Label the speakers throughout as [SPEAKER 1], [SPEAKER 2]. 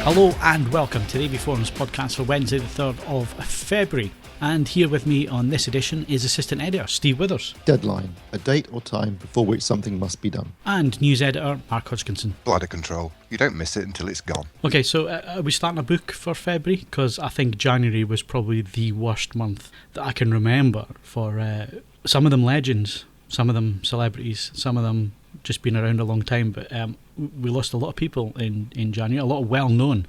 [SPEAKER 1] Hello and welcome to the AVForums podcast for Wednesday the 3rd of February. And here with me on this edition is Assistant Editor Steve Withers.
[SPEAKER 2] Deadline, a date or time before which something must be done.
[SPEAKER 1] And News Editor Mark Hodgkinson.
[SPEAKER 3] Bladder control. You don't miss it until it's gone.
[SPEAKER 1] Okay, so are we starting a book for February? Because I think January was probably the worst month that I can remember for some of them legends, some of them celebrities, some of them just been around a long time, but we lost a lot of people in January, a lot of well-known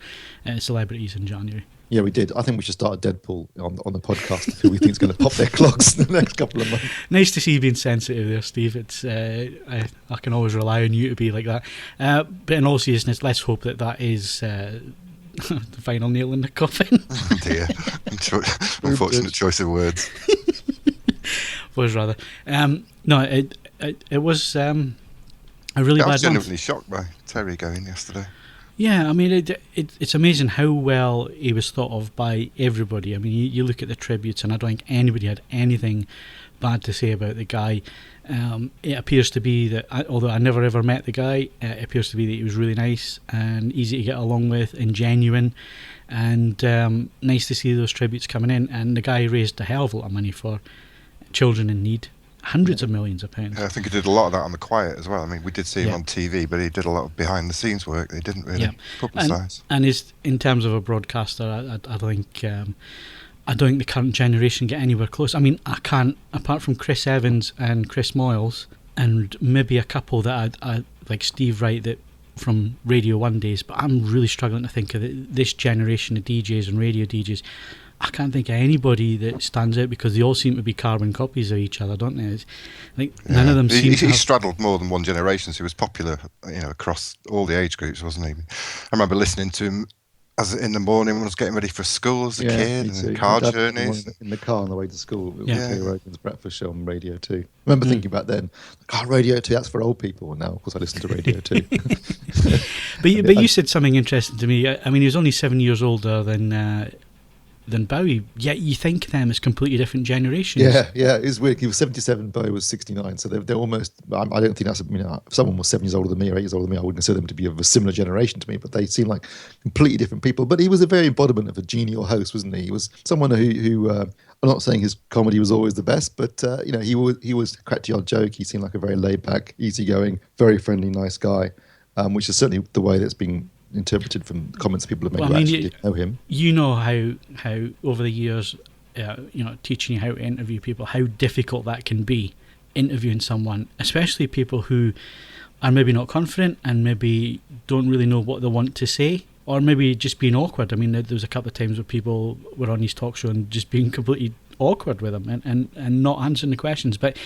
[SPEAKER 1] celebrities in January.
[SPEAKER 2] Yeah, we did. I think we should start a Deadpool on the podcast who we think is going to pop their clogs in the next couple of months.
[SPEAKER 1] Nice to see you being sensitive there, Steve. It's I can always rely on you to be like that. But in all seriousness, let's hope that is the final nail in the coffin.
[SPEAKER 3] Oh dear. Unfortunate choice of words.
[SPEAKER 1] Was rather. No, it was a really bad month.
[SPEAKER 3] I was genuinely shocked by Terry going yesterday.
[SPEAKER 1] Yeah, I mean, it's amazing how well he was thought of by everybody. I mean, you look at the tributes, and I don't think anybody had anything bad to say about the guy. It appears to be that, although I never ever met the guy, it appears to be that he was really nice and easy to get along with and genuine. And nice to see those tributes coming in. And the guy raised a hell of a lot of money for children in need. Hundreds of millions of pounds.
[SPEAKER 3] Yeah, I think he did a lot of that on the quiet as well. I mean, we did see him on TV, but he did a lot of behind-the-scenes work. They didn't really publicise.
[SPEAKER 1] And in terms of a broadcaster, I think the current generation get anywhere close. I mean, I can't, apart from Chris Evans and Chris Moyles, and maybe a couple that I like Steve Wright that from Radio 1 days, but I'm really struggling to think of this generation of DJs and radio DJs. I can't think of anybody that stands out because they all seem to be carbon copies of each other, don't they? None of them seem to
[SPEAKER 3] He straddled more than one generation, so he was popular, across all the age groups, wasn't he? I remember listening to him as in the morning when I was getting ready for school as a kid, and car journeys.
[SPEAKER 2] In the car on the way to school, it was Terry Rogan's breakfast show on Radio 2. I remember thinking back then, Radio 2, that's for old people. And now, of course, I listen to Radio 2.
[SPEAKER 1] But you said something interesting to me. I mean, he was only 7 years older than Bowie, yet you think of them as completely different generations.
[SPEAKER 2] Yeah, it's weird. He was 77, Bowie was 69, so they're almost, I don't think that's, if someone was 7 years older than me or 8 years older than me, I wouldn't consider them to be of a similar generation to me, but they seem like completely different people. But he was a very embodiment of a genial host, wasn't he? He was someone who I'm not saying his comedy was always the best, but he was cracked the odd joke. He seemed like a very laid-back, easygoing, very friendly, nice guy, which is certainly the way that's been interpreted from comments people have made who actually didn't know him.
[SPEAKER 1] You know how over the years, teaching you how to interview people, how difficult that can be, interviewing someone, especially people who are maybe not confident and maybe don't really know what they want to say, or maybe just being awkward. I mean, there was a couple of times where people were on his talk show and just being completely awkward with him and not answering the questions, but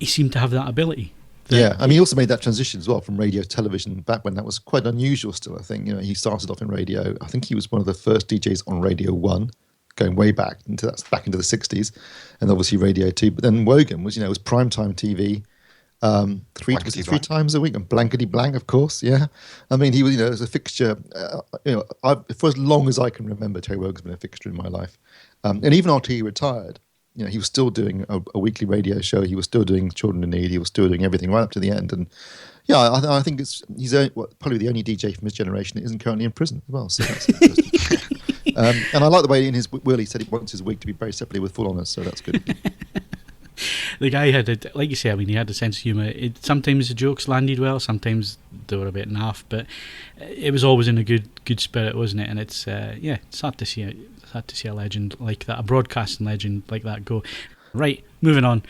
[SPEAKER 1] he seemed to have that ability.
[SPEAKER 2] Yeah, I mean, he also made that transition as well from radio to television back when that was quite unusual still, I think. He started off in radio. I think he was one of the first DJs on Radio 1, going way back into the 60s, and obviously Radio 2. But then Wogan was primetime TV, three times a week, and blankety blank, of course, yeah. I mean, he was, as a fixture, for as long as I can remember, Terry Wogan's been a fixture in my life. And even after he retired, he was still doing a weekly radio show. He was still doing Children in Need. He was still doing everything right up to the end. And I think he's probably the only DJ from his generation that isn't currently in prison as well. So that's interesting. And I like the way in his will he said he wants his week to be buried separately with full honours. So that's good.
[SPEAKER 1] The guy had, like you say, I mean, he had a sense of humour. Sometimes the jokes landed well, sometimes they were a bit naff, but it was always in a good spirit, wasn't it? And it's sad to see it. Sad to see a legend like that, a broadcasting legend like that go. Right, moving on.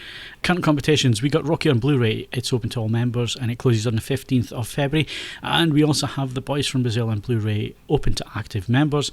[SPEAKER 1] Current competitions, we got Rocky on Blu-ray. It's open to all members and it closes on the 15th of February. And we also have The Boys from Brazil on Blu-ray open to active members.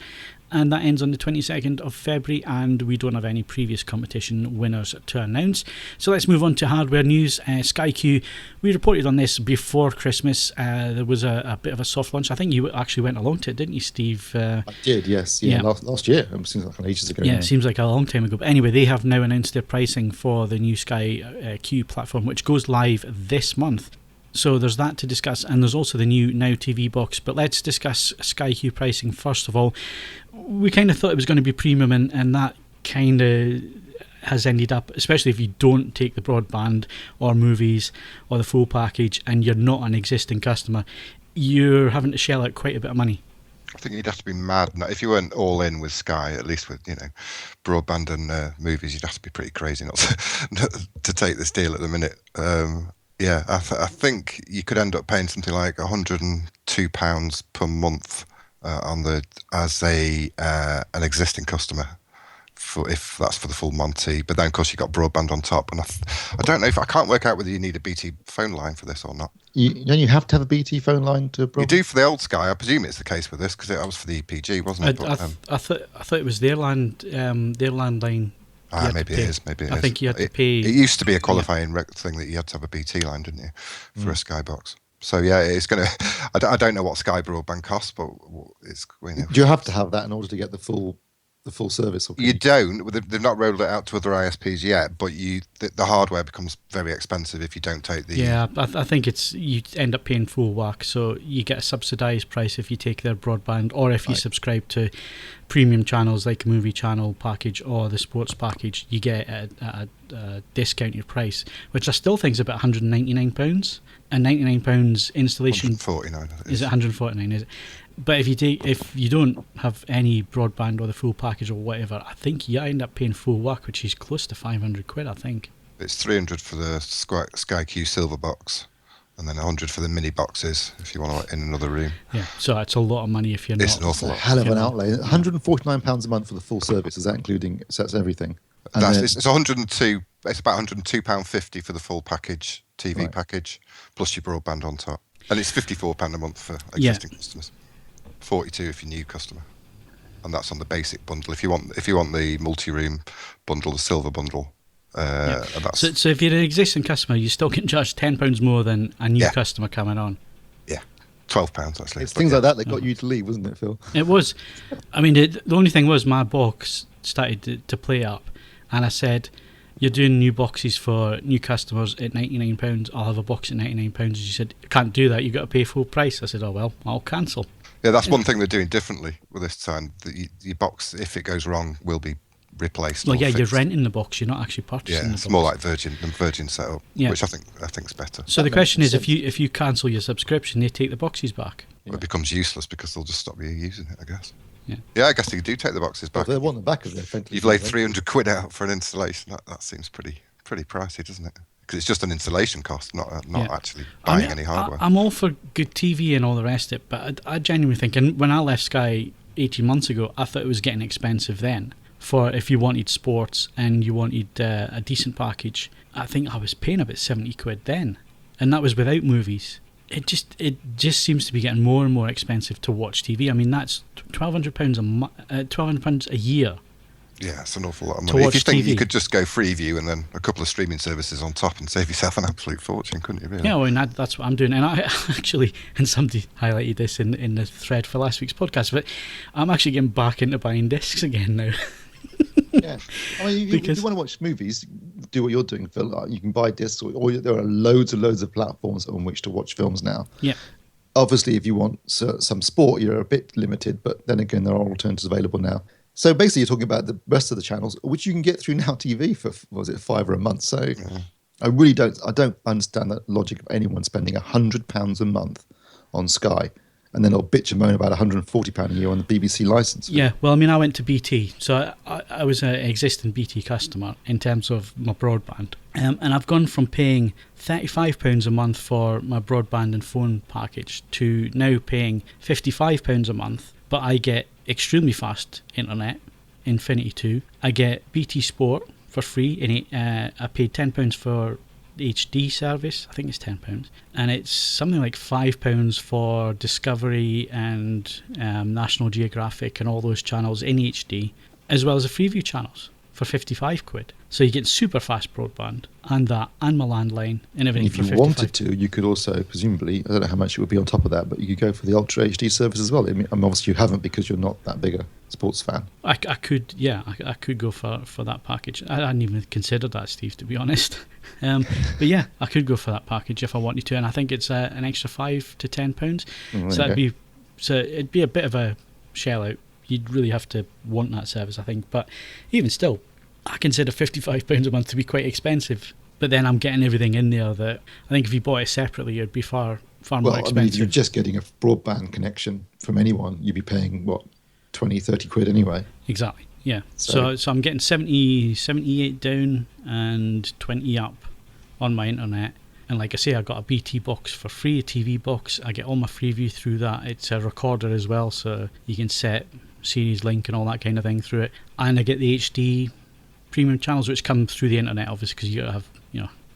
[SPEAKER 1] And that ends on the 22nd of February, and we don't have any previous competition winners to announce. So let's move on to hardware news. SkyQ, we reported on this before Christmas. There was a bit of a soft launch. I think you actually went along to it, didn't you, Steve?
[SPEAKER 2] I did, yes. Yeah. Last year. It seems like ages ago.
[SPEAKER 1] Yeah,
[SPEAKER 2] now.
[SPEAKER 1] It seems like a long time ago. But anyway, they have now announced their pricing for the new SkyQ platform, which goes live this month. So there's that to discuss, and there's also the new Now TV box. But let's discuss SkyQ pricing first of all. We kind of thought it was going to be premium, and that kind of has ended up, especially if you don't take the broadband or movies or the full package and you're not an existing customer, you're having to shell out quite a bit of money.
[SPEAKER 3] I think you'd have to be mad. If you weren't all in with Sky, at least with broadband and movies, you'd have to be pretty crazy not to take this deal at the minute. I think you could end up paying something like £102 per month as an existing customer. If that's for the full Monty, but then of course you got broadband on top, and I don't know, I can't work out whether you need a BT phone line for this or not.
[SPEAKER 2] Don't you have to have a BT phone line to broadband?
[SPEAKER 3] You do for the old Sky. I presume it's the case with this because it was for the EPG, wasn't it?
[SPEAKER 1] I thought it was their landline.
[SPEAKER 3] Maybe it is.
[SPEAKER 1] I think you had to pay.
[SPEAKER 3] It used to be a qualifying thing that you had to have a BT line, didn't you, for a Sky box? So yeah, it's going to. I don't know what Sky broadband costs, but it's.
[SPEAKER 2] Do you have to have that in order to get the full service?
[SPEAKER 3] You don't. They've not rolled it out to other ISPs yet, but the hardware becomes very expensive if you don't take the.
[SPEAKER 1] Yeah, I think you end up paying full whack, so you get a subsidised price if you take their broadband, or if you subscribe to premium channels like a movie channel package or the sports package, you get a discounted price, which I still think is about £199. And £99 installation.
[SPEAKER 3] £149.
[SPEAKER 1] Is it £149? Is it? But if you don't have any broadband or the full package or whatever, I think you end up paying full whack, which is close to £500, I think.
[SPEAKER 3] It's £300 for the Sky Q Silver box, and then £100 for the mini boxes if you want to in another room.
[SPEAKER 1] Yeah, so it's a lot of money if you're
[SPEAKER 3] it's an awful lot.
[SPEAKER 2] Hell of an outlay. £149 a month for the full service. Is that including? So that's everything.
[SPEAKER 3] It's 102. It's about £102.50 for the full package, TV package, plus your broadband on top, and it's £54 a month for existing customers. 42 if you're a new customer, and that's on the basic bundle. If you want the multi-room bundle, the silver bundle, and that's
[SPEAKER 1] so if you're an existing customer, you still get charged £10 more than a new customer coming on.
[SPEAKER 3] Yeah, £12 actually.
[SPEAKER 2] It's things like that got you to leave, wasn't it, Phil?
[SPEAKER 1] It was. I mean, the only thing was my box started to play up, and I said, "You're doing new boxes for new customers at £99. I'll have a box at £99." She said, "Can't do that. You got to pay full price." I said, "Oh well, I'll cancel."
[SPEAKER 3] Yeah, that's one thing they're doing differently with this time. Your box, if it goes wrong, will be replaced.
[SPEAKER 1] Well, you're renting the box. You're not actually purchasing the box.
[SPEAKER 3] It's more like Virgin setup, which I think's better.
[SPEAKER 1] So the question is, if you cancel your subscription, they take the boxes back.
[SPEAKER 3] Well, it becomes useless because they'll just stop you using it, I guess.
[SPEAKER 1] Yeah,
[SPEAKER 3] I guess you do take the boxes back.
[SPEAKER 2] Well, they want them back, is it?
[SPEAKER 3] You've laid £300 out for an installation. That seems pretty pricey, doesn't it? Because it's just an installation cost, not actually buying any hardware.
[SPEAKER 1] I'm all for good TV and all the rest of it, but I genuinely think, and when I left Sky 18 months ago, I thought it was getting expensive then. For if you wanted sports and you wanted a decent package, I think I was paying about £70 then, and that was without movies. It just seems to be getting more and more expensive to watch TV. I mean, that's £1,200 a year.
[SPEAKER 3] Yeah, it's an awful lot of money. If you think you could just go Freeview and then a couple of streaming services on top and save yourself an absolute fortune, couldn't you? Really?
[SPEAKER 1] Yeah, well, that's what I'm doing. And I actually, and somebody highlighted this in the thread for last week's podcast, but I'm actually getting back into buying discs again now.
[SPEAKER 2] Yeah, I mean, if you want to watch movies, do what you're doing, Phil. You can buy discs, or there are loads of platforms on which to watch films now.
[SPEAKER 1] Yeah.
[SPEAKER 2] Obviously, if you want some sport, you're a bit limited, but then again, there are alternatives available now. So basically, you're talking about the rest of the channels, which you can get through Now TV for, was it £5 a month? So I really don't understand that logic of anyone spending £100 a month on Sky, and then they'll bitch and moan about £140 a year on the BBC license.
[SPEAKER 1] Yeah, well, I mean, I went to BT, so I was an existing BT customer in terms of my broadband, and I've gone from paying £35 a month for my broadband and phone package to now paying £55 a month, but I get extremely fast internet, Infinity 2. I get BT Sport for free, and I paid £10 for the HD service. I think it's £10, and it's something like £5 for Discovery and National Geographic and all those channels in HD, as well as the Freeview channels for £55. So you get super fast broadband and that, and my landline and everything.
[SPEAKER 2] If you wanted to, you could also, presumably, I don't know how much it would be on top of that, but you could go for the Ultra HD service as well. I mean, obviously you haven't because you're not that big a sports fan.
[SPEAKER 1] I could go for that package. I hadn't even considered that, Steve, to be honest. But yeah, I could go for that package if I wanted to, and I think it's an extra £5 to £10. So it'd be a bit of a shell out. You'd really have to want that service, I think. But even still, I consider £55 a month to be quite expensive. But then I'm getting everything in there that I think if you bought it separately, it'd be far far more
[SPEAKER 2] Well, I
[SPEAKER 1] expensive.
[SPEAKER 2] mean, if you're just getting a broadband connection from anyone, you'd be paying, what, 20, 30 quid anyway?
[SPEAKER 1] Exactly, yeah. So I'm getting 78 down and 20 up on my internet. And like I say, I got a BT box for free, a TV box. I get all my Freeview through that. It's a recorder as well, so you can set series link and all that kind of thing through it. And I get the HD premium channels, which come through the internet, obviously, because you got to have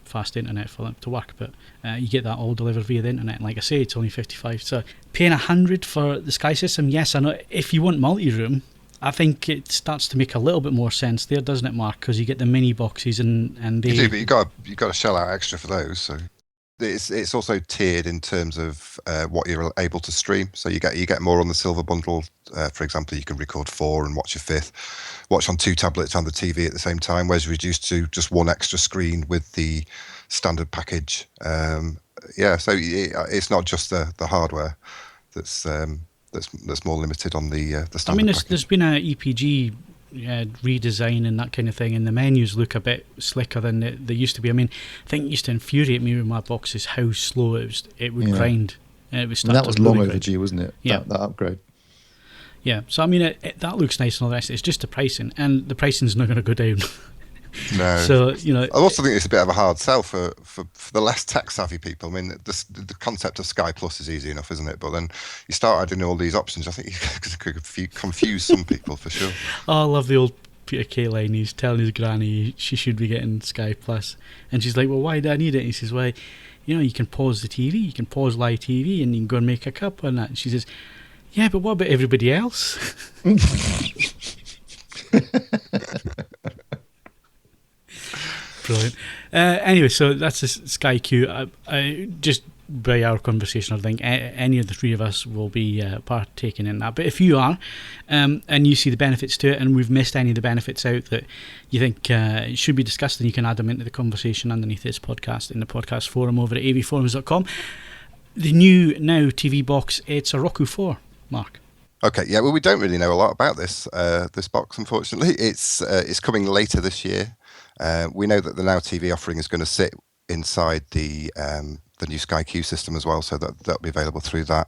[SPEAKER 1] fast internet for them to work. But you get that all delivered via the internet. And like I say, it's only 55. So paying 100 for the Sky system, yes, I know. If you want multi-room, I think it starts to make a little bit more sense there, doesn't it, Mark? Because you get the mini boxes and they...
[SPEAKER 3] You do, but you got to shell out extra for those. So it's also tiered in terms of what you're able to stream. So you get more on the silver bundle. For example, you can record 4 and watch a 5th, watch on 2 tablets and the TV at the same time. Whereas reduced to just 1 extra screen with the standard package. So it's not just the hardware that's more limited on the standard.
[SPEAKER 1] I mean,
[SPEAKER 3] package.
[SPEAKER 1] there's been a EPG redesign and that kind of thing, and the menus look a bit slicker than they used to be. I mean, I think it used to infuriate me with my boxes how slow it would grind. And it would start
[SPEAKER 2] and that was
[SPEAKER 1] really
[SPEAKER 2] long
[SPEAKER 1] grind.
[SPEAKER 2] overdue, wasn't it?
[SPEAKER 1] Yeah.
[SPEAKER 2] That upgrade.
[SPEAKER 1] Yeah, so I mean, that looks nice and all the rest. It's just the pricing, and the pricing's not going to go down.
[SPEAKER 3] No.
[SPEAKER 1] So,
[SPEAKER 3] I also think it's a bit of a hard sell for the less tech-savvy people. I mean, the concept of Sky Plus is easy enough, isn't it? But then you start adding all these options. I think you could confuse some people for sure.
[SPEAKER 1] Oh, I love the old Peter Kay line. He's telling his granny she should be getting Sky Plus. And she's like, well, why do I need it? And he says, well, you can pause the TV, you can pause live TV, and you can go and make a cup on that. And she says, yeah, but what about everybody else? Brilliant. Anyway, so that's the Sky Q. I just by our conversation, I think any of the three of us will be partaking in that. But if you are, and you see the benefits to it, and we've missed any of the benefits out that you think should be discussed, then you can add them into the conversation underneath this podcast in the podcast forum over at avforums.com. The new Now TV box, it's a Roku 4, Mark.
[SPEAKER 3] Okay, yeah, well, we don't really know a lot about this box, unfortunately. It's coming later this year. We know that the Now TV offering is going to sit inside the new Sky Q system as well, so that'll be available through that.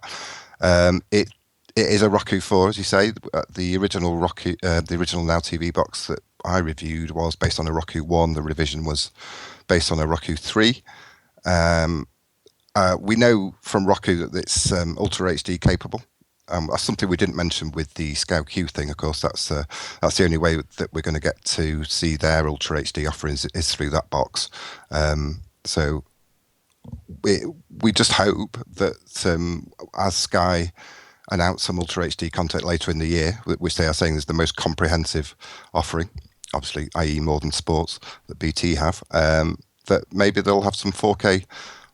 [SPEAKER 3] It is a Roku 4, as you say. The original Now TV box that I reviewed was based on a Roku 1. The revision was based on a Roku 3. We know from Roku that it's Ultra HD capable. That's something we didn't mention with the Sky Q thing. Of course, that's the only way that we're going to get to see their Ultra HD offerings is through that box. So we just hope that as Sky announce some Ultra HD content later in the year, which they are saying is the most comprehensive offering, obviously, i.e. more than sports that BT have, that maybe they'll have some 4K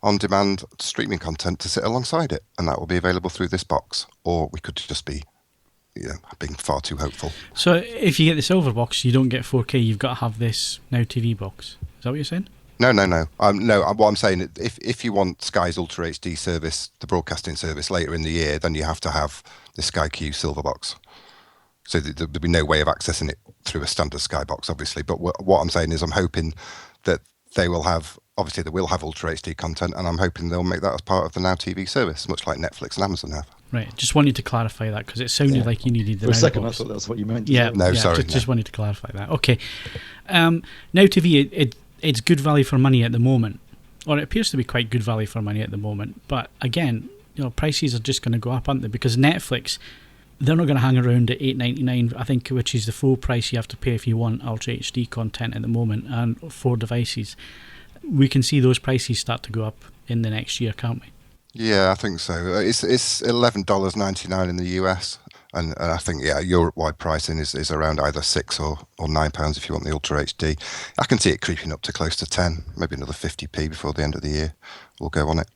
[SPEAKER 3] on-demand streaming content to sit alongside it, and that will be available through this box. Or we could just be, being far too hopeful.
[SPEAKER 1] So if you get the silver box, you don't get 4K. You've got to have this Now TV box. Is that what you're saying?
[SPEAKER 3] No. What I'm saying, if you want Sky's Ultra HD service, the broadcasting service later in the year, then you have to have the Sky Q silver box. So there'll be no way of accessing it through a standard Sky box, obviously. But what I'm saying is, I'm hoping that they will have. Obviously, they will have Ultra HD content, and I'm hoping they'll make that as part of the Now TV service, much like Netflix and Amazon have.
[SPEAKER 1] Right. Just wanted to clarify that because it sounded like you needed the
[SPEAKER 2] For a
[SPEAKER 1] Now
[SPEAKER 2] second,
[SPEAKER 1] box.
[SPEAKER 2] I thought that's what you meant.
[SPEAKER 1] Yeah.
[SPEAKER 3] No,
[SPEAKER 1] yeah,
[SPEAKER 3] sorry.
[SPEAKER 1] Just wanted to clarify that. Okay. Now TV, it's good value for money at the moment, or it appears to be quite good value for money at the moment. But again, prices are just going to go up, aren't they? Because Netflix, they're not going to hang around at $8.99, I think, which is the full price you have to pay if you want Ultra HD content at the moment, and 4 devices. We can see those prices start to go up in the next year, can't we?
[SPEAKER 3] Yeah, I think so. It's $11.99 in the US, and I think Europe-wide pricing is around either £6 or £9 if you want the Ultra HD. I can see it creeping up to close to 10, maybe another 50p before the end of the year. We'll go on it.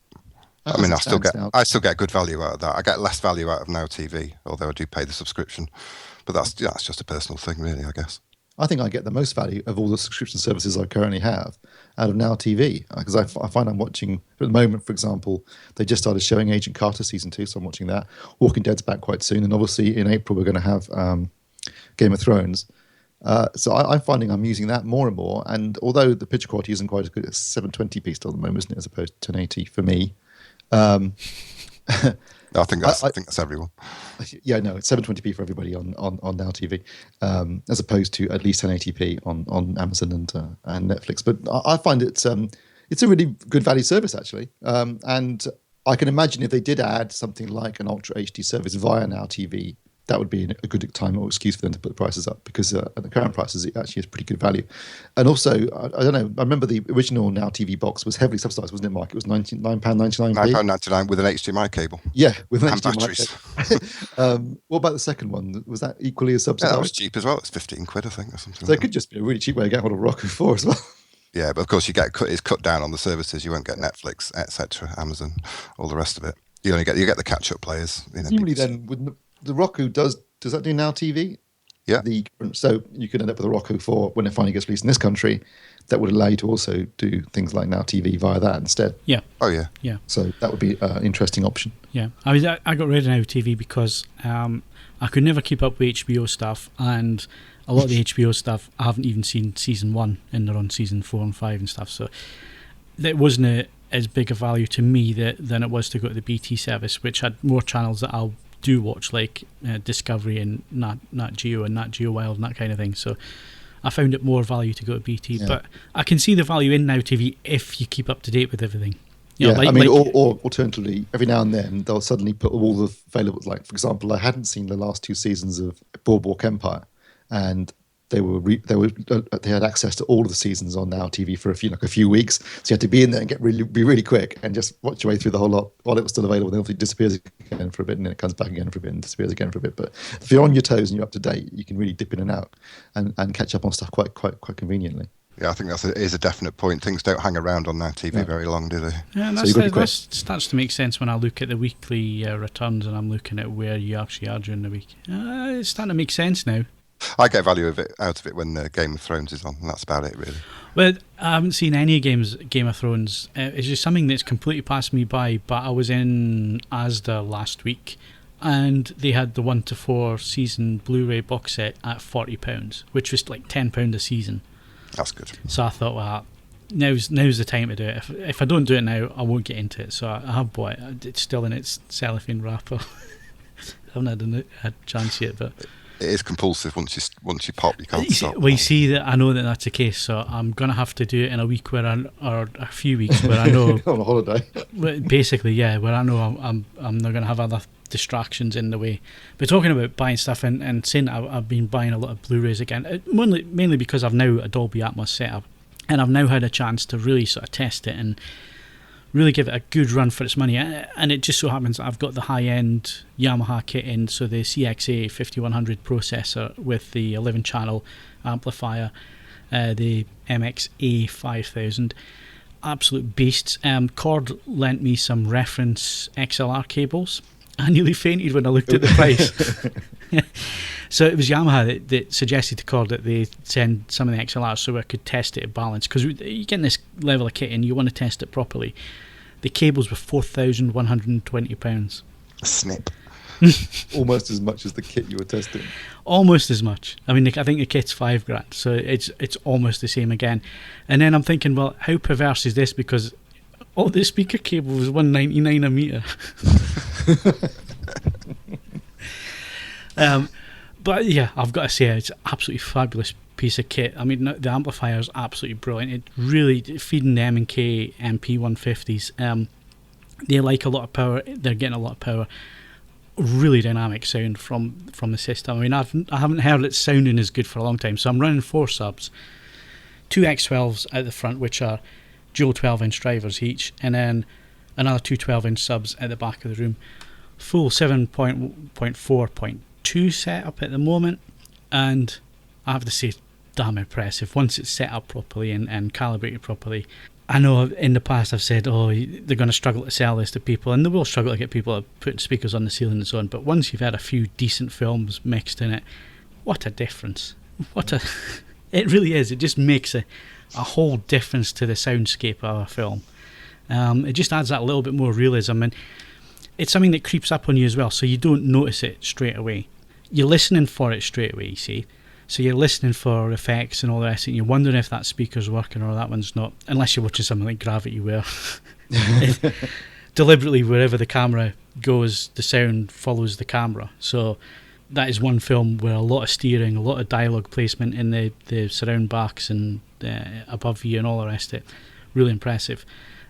[SPEAKER 3] I mean, I still get good value out of that. I get less value out of Now TV, although I do pay the subscription. But that's just a personal thing, really, I guess.
[SPEAKER 2] I think I get the most value of all the subscription services I currently have out of Now TV, because I find I'm watching, at the moment, for example, they just started showing Agent Carter Season 2, so I'm watching that. Walking Dead's back quite soon, and obviously in April we're going to have Game of Thrones. So I'm finding I'm using that more and more, and although the picture quality isn't quite as good as 720p still at the moment, isn't it, as opposed to 1080 for me,
[SPEAKER 3] I think that's everyone.
[SPEAKER 2] Yeah, no, it's 720p for everybody on Now TV, as opposed to at least 1080p on Amazon and Netflix. But I find it's a really good value service actually, and I can imagine if they did add something like an Ultra HD service via Now TV, that would be a good time or excuse for them to put the prices up, because at the current prices it actually is pretty good value. And also, I don't know, I remember the original Now TV box was heavily subsidised, wasn't it, Mike? It was £9.99.
[SPEAKER 3] £9.99 with an HDMI cable.
[SPEAKER 2] Yeah, with an
[SPEAKER 3] and
[SPEAKER 2] HDMI batteries. What about the second one? Was that equally as subsidised?
[SPEAKER 3] Yeah, that was cheap as well. It's 15 quid, I think, or something.
[SPEAKER 2] So it could just be a really cheap way to get hold of Roku 4 as well.
[SPEAKER 3] Yeah, but of course it's cut down on the services. You won't get Netflix, etc., Amazon, all the rest of it. You get the catch-up players.
[SPEAKER 2] Presumably then, with the Roku does that do Now TV?
[SPEAKER 3] Yeah.
[SPEAKER 2] So you could end up with a Roku 4 when it finally gets released in this country. That would allow you to also do things like Now TV via that instead.
[SPEAKER 1] Yeah.
[SPEAKER 3] Oh yeah.
[SPEAKER 1] Yeah.
[SPEAKER 2] So that would be an interesting option.
[SPEAKER 1] Yeah. I got rid of Now TV because I could never keep up with HBO stuff, and a lot of the HBO stuff I haven't even seen season 1, and they're on season 4 and 5 and stuff. So that wasn't as big a value to me than it was to go to the BT service, which had more channels that I'll do watch, like Discovery and Nat Geo and Nat Geo Wild and that kind of thing. So I found it more value to go to BT, but I can see the value in Now TV if you keep up to date with everything.
[SPEAKER 2] Or alternatively, every now and then they'll suddenly put all the available. Like for example, I hadn't seen the last 2 seasons of Boardwalk Empire, and they had access to all of the seasons on Now TV for a few weeks. So you had to be in there and be really quick and just watch your way through the whole lot while it was still available. Then it disappears again for a bit, and then it comes back again for a bit and disappears again for a bit. But if you're on your toes and you're up to date, you can really dip in and out and catch up on stuff quite conveniently.
[SPEAKER 3] Yeah, I think that is a definite point. Things don't hang around on Now TV very long, do they?
[SPEAKER 1] Yeah, that starts to make sense when I look at the weekly returns and I'm looking at where you actually are during the week. It's starting to make sense now.
[SPEAKER 3] I get value out of it when Game of Thrones is on, and that's about it, really.
[SPEAKER 1] Well, I haven't seen any Game of Thrones. It's just something that's completely passed me by, but I was in Asda last week, and they had the 1 to 4 season Blu-ray box set at £40, which was like £10 a season.
[SPEAKER 3] That's good.
[SPEAKER 1] So I thought, well, now's the time to do it. If I don't do it now, I won't get into it. So I have bought it. It's still in its cellophane wrapper. I haven't had a chance yet, but
[SPEAKER 3] it is compulsive. Once you pop, you can't stop.
[SPEAKER 1] Well, you see that I know that that's the case, so I'm gonna have to do it in a week or a few weeks where I know
[SPEAKER 2] on a holiday.
[SPEAKER 1] Basically, yeah, where I know I'm not gonna have other distractions in the way. But talking about buying stuff and saying that I've been buying a lot of Blu-rays again, mainly because I've now a Dolby Atmos setup, and I've now had a chance to really sort of test it and really give it a good run for its money. And it just so happens that I've got the high-end Yamaha kit in, so the CX7100 processor with the 11-channel amplifier, the MX-A5000, absolute beasts. Cord lent me some reference XLR cables. I nearly fainted when I looked at the price. So it was Yamaha that suggested to Cord that they send some of the XLRs so I could test it at balance, because you get this level of kit and you want to test it properly. The cables were £4,120.
[SPEAKER 3] A snip.
[SPEAKER 2] Almost as much as the kit you were testing.
[SPEAKER 1] Almost as much. I mean, I think the kit's £5,000, so it's almost the same again. And then I'm thinking, well, how perverse is this? Because all the speaker cable was $199 a meter. But yeah, I've got to say, it's an absolutely fabulous piece of kit. I mean, the amplifier is absolutely brilliant. It really feeding the M&K MP150s. They like a lot of power. They're getting a lot of power. Really dynamic sound from the system. I mean, I haven't heard it sounding as good for a long time. So I'm running 4 subs, 2 X12s at the front, which are dual 12-inch drivers each, and then another 2 12-inch subs at the back of the room. Full 7.4.2 setup at the moment, and I have to say, damn impressive once it's set up properly and calibrated properly. I know in the past I've said, oh, they're going to struggle to sell this to people, and they will struggle to get people to put speakers on the ceiling and so on, but once you've had a few decent films mixed in it, what a difference. It really is. It just makes a whole difference to the soundscape of a film. It just adds that little bit more realism, and it's something that creeps up on you as well, so you don't notice it straight away. You're listening for it straight away, you see. So you're listening for effects and all the rest, and you're wondering if that speaker's working or that one's not, unless you're watching something like Gravity, where deliberately wherever the camera goes, the sound follows the camera. So that is one film where a lot of steering, a lot of dialogue placement in the surround backs and above you and all the rest of it. Really impressive.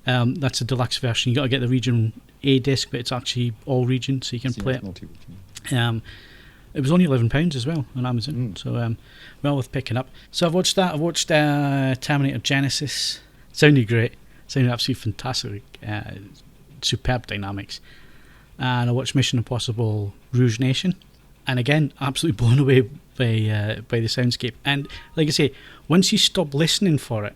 [SPEAKER 1] That's a deluxe version. You got to get the Region A disc, but it's actually all region, so you can play it. It was only £11 as well on Amazon, so well worth picking up. So I've watched that. I've watched Terminator Genesis. Sounded great. Sounded absolutely fantastic. Superb dynamics. And I watched Mission Impossible Rouge Nation. And again, absolutely blown away by the soundscape. And like I say, once you stop listening for it,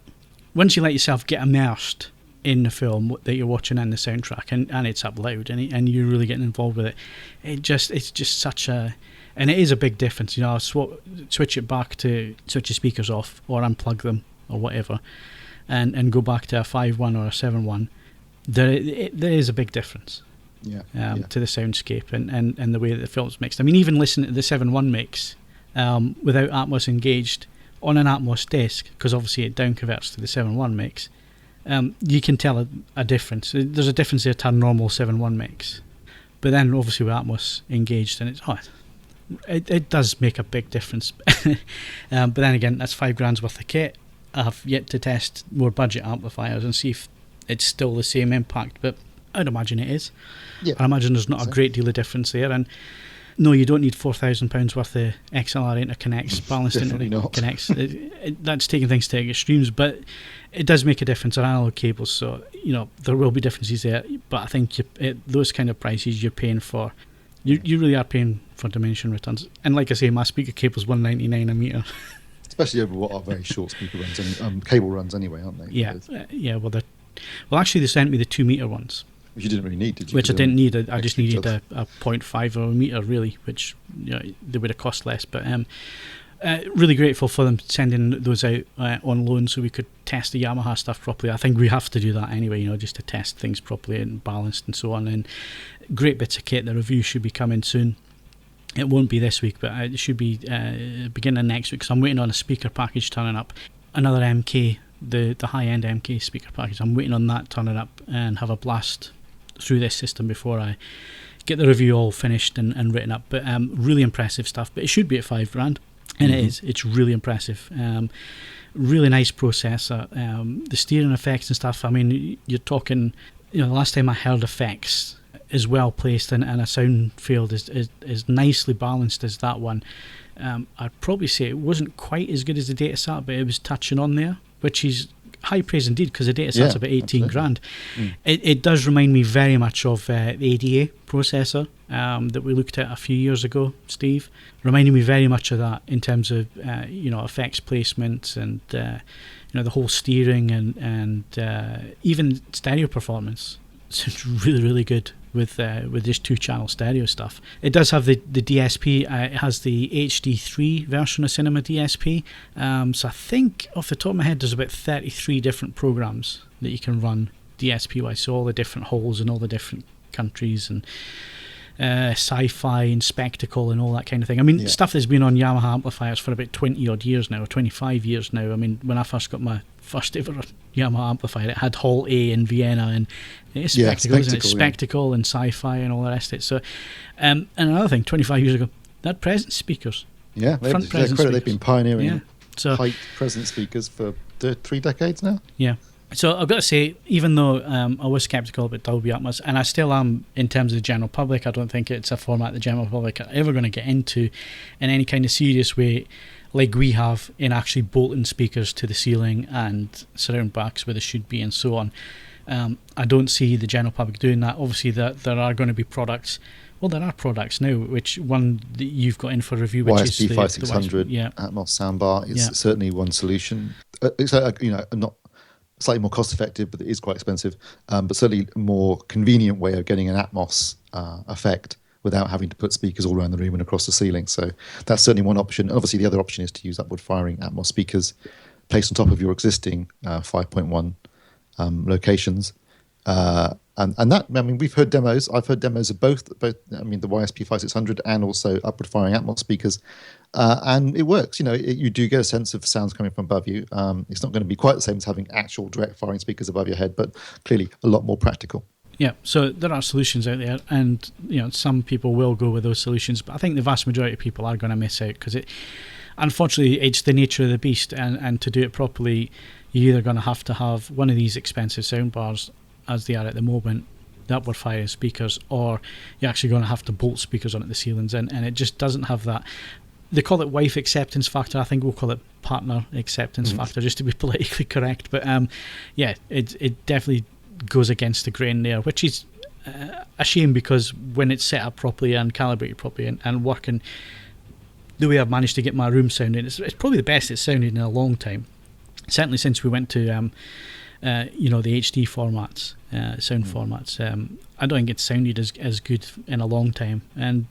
[SPEAKER 1] once you let yourself get immersed in the film that you're watching and the soundtrack, and it's up loud, and you're really getting involved with it, it's just such a... And it is a big difference. I'll switch it back to switch the speakers off or unplug them or whatever, and go back to a 5.1 or a 7.1. There is a big difference. To the soundscape and the way that the film's mixed. I mean, even listening to the 7.1 mix without Atmos engaged on an Atmos disc, because obviously it down converts to the 7.1 mix, you can tell a difference. There's a difference there to a normal 7.1 mix. But then obviously with Atmos engaged, and it does make a big difference. But then again, that's £5,000 worth of kit. I've yet to test more budget amplifiers and see if it's still the same impact, but I'd imagine it is. I imagine there's not a great deal of difference there. And no, you don't need £4,000 worth of XLR interconnects, balanced interconnects. That's taking things to extremes, but it does make a difference on analog cables. So there will be differences there. But I think those kind of prices you're paying for, you really are paying for diminishing returns. And like I say, my speaker cable's $199 a metre.
[SPEAKER 2] Especially over what are very short speaker runs and cable runs anyway, aren't they?
[SPEAKER 1] Yeah. Well, actually, they sent me the 2 metre ones.
[SPEAKER 2] Which you didn't really need, did you?
[SPEAKER 1] Which I didn't need. I just needed a 0.5 of a metre, really, which they would have cost less. But really grateful for them sending those out on loan so we could test the Yamaha stuff properly. I think we have to do that anyway, just to test things properly and balanced and so on. And great bits of kit. The review should be coming soon. It won't be this week, but it should be beginning of next week, because I'm waiting on a speaker package turning up. Another MK, the high-end MK speaker package. I'm waiting on that turning up and have a blast through this system before I get the review all finished and written up. But really impressive stuff. But it should be at £5,000, and it is. It's really impressive. Really nice processor. The steering effects and stuff. I mean, you're talking. The last time I heard effects as well placed and a sound field is nicely balanced as that one. I'd probably say it wasn't quite as good as the Datasat, but it was touching on there, which is high praise indeed, because the Datasat's about £18,000. It does remind me very much of the ADA processor that we looked at a few years ago, Steve. Reminding me very much of that in terms of effects placement and the whole steering and even stereo performance. So it's really, really good with this 2-channel stereo stuff. It does have the DSP. It has the HD3 version of Cinema DSP. So I think off the top of my head, there's about 33 different programs that you can run DSP-wise. So all the different holes in all the different countries and sci-fi and spectacle and all that kind of thing. I mean, stuff that's been on Yamaha amplifiers for about 20 odd years now, or 25 years now. I mean, when I first got my first ever Yamaha amplifier, it had Hall A in Vienna, and it's spectacle, isn't it? Spectacle and sci-fi and all the rest of it. So, and another thing, 25 years ago, that presence speakers.
[SPEAKER 2] Yeah,
[SPEAKER 1] front presence speakers.
[SPEAKER 2] They've been pioneering height presence speakers for 3 decades now. Yeah.
[SPEAKER 1] So I've got to say, even though I was sceptical about Dolby Atmos, and I still am in terms of the general public, I don't think it's a format the general public are ever going to get into in any kind of serious way, like we have in actually bolting speakers to the ceiling and surround backs where they should be and so on. I don't see the general public doing that. Obviously, there are going to be products. Well, there are products now, which one that you've got in for review, which is the
[SPEAKER 2] YSP5600 Atmos soundbar is certainly one solution. It's not slightly more cost effective, but it is quite expensive. But certainly a more convenient way of getting an Atmos effect without having to put speakers all around the room and across the ceiling. So that's certainly one option. Obviously, the other option is to use upward firing Atmos speakers placed on top of your existing 5.1 locations. And that, I mean, we've heard demos. I've heard demos of both. I mean, the YSP5600 and also upward firing Atmos speakers, and it works. You do get a sense of sounds coming from above you. It's not going to be quite the same as having actual direct firing speakers above your head, but clearly a lot more practical.
[SPEAKER 1] Yeah, so there are solutions out there, and some people will go with those solutions, but I think the vast majority of people are going to miss out because unfortunately, it's the nature of the beast, and to do it properly, you're either going to have one of these expensive soundbars, as they are at the moment, the upward firing speakers, or you're actually going to have to bolt speakers onto the ceilings, and it just doesn't have that. They call it wife acceptance factor. I think we'll call it partner acceptance factor, just to be politically correct. But it definitely goes against the grain there, which is a shame, because when it's set up properly and calibrated properly and working the way I've managed to get my room sounding, it's probably the best it's sounded in a long time. Certainly since we went to the HD formats, sound formats. I don't think it's sounded as good in a long time. And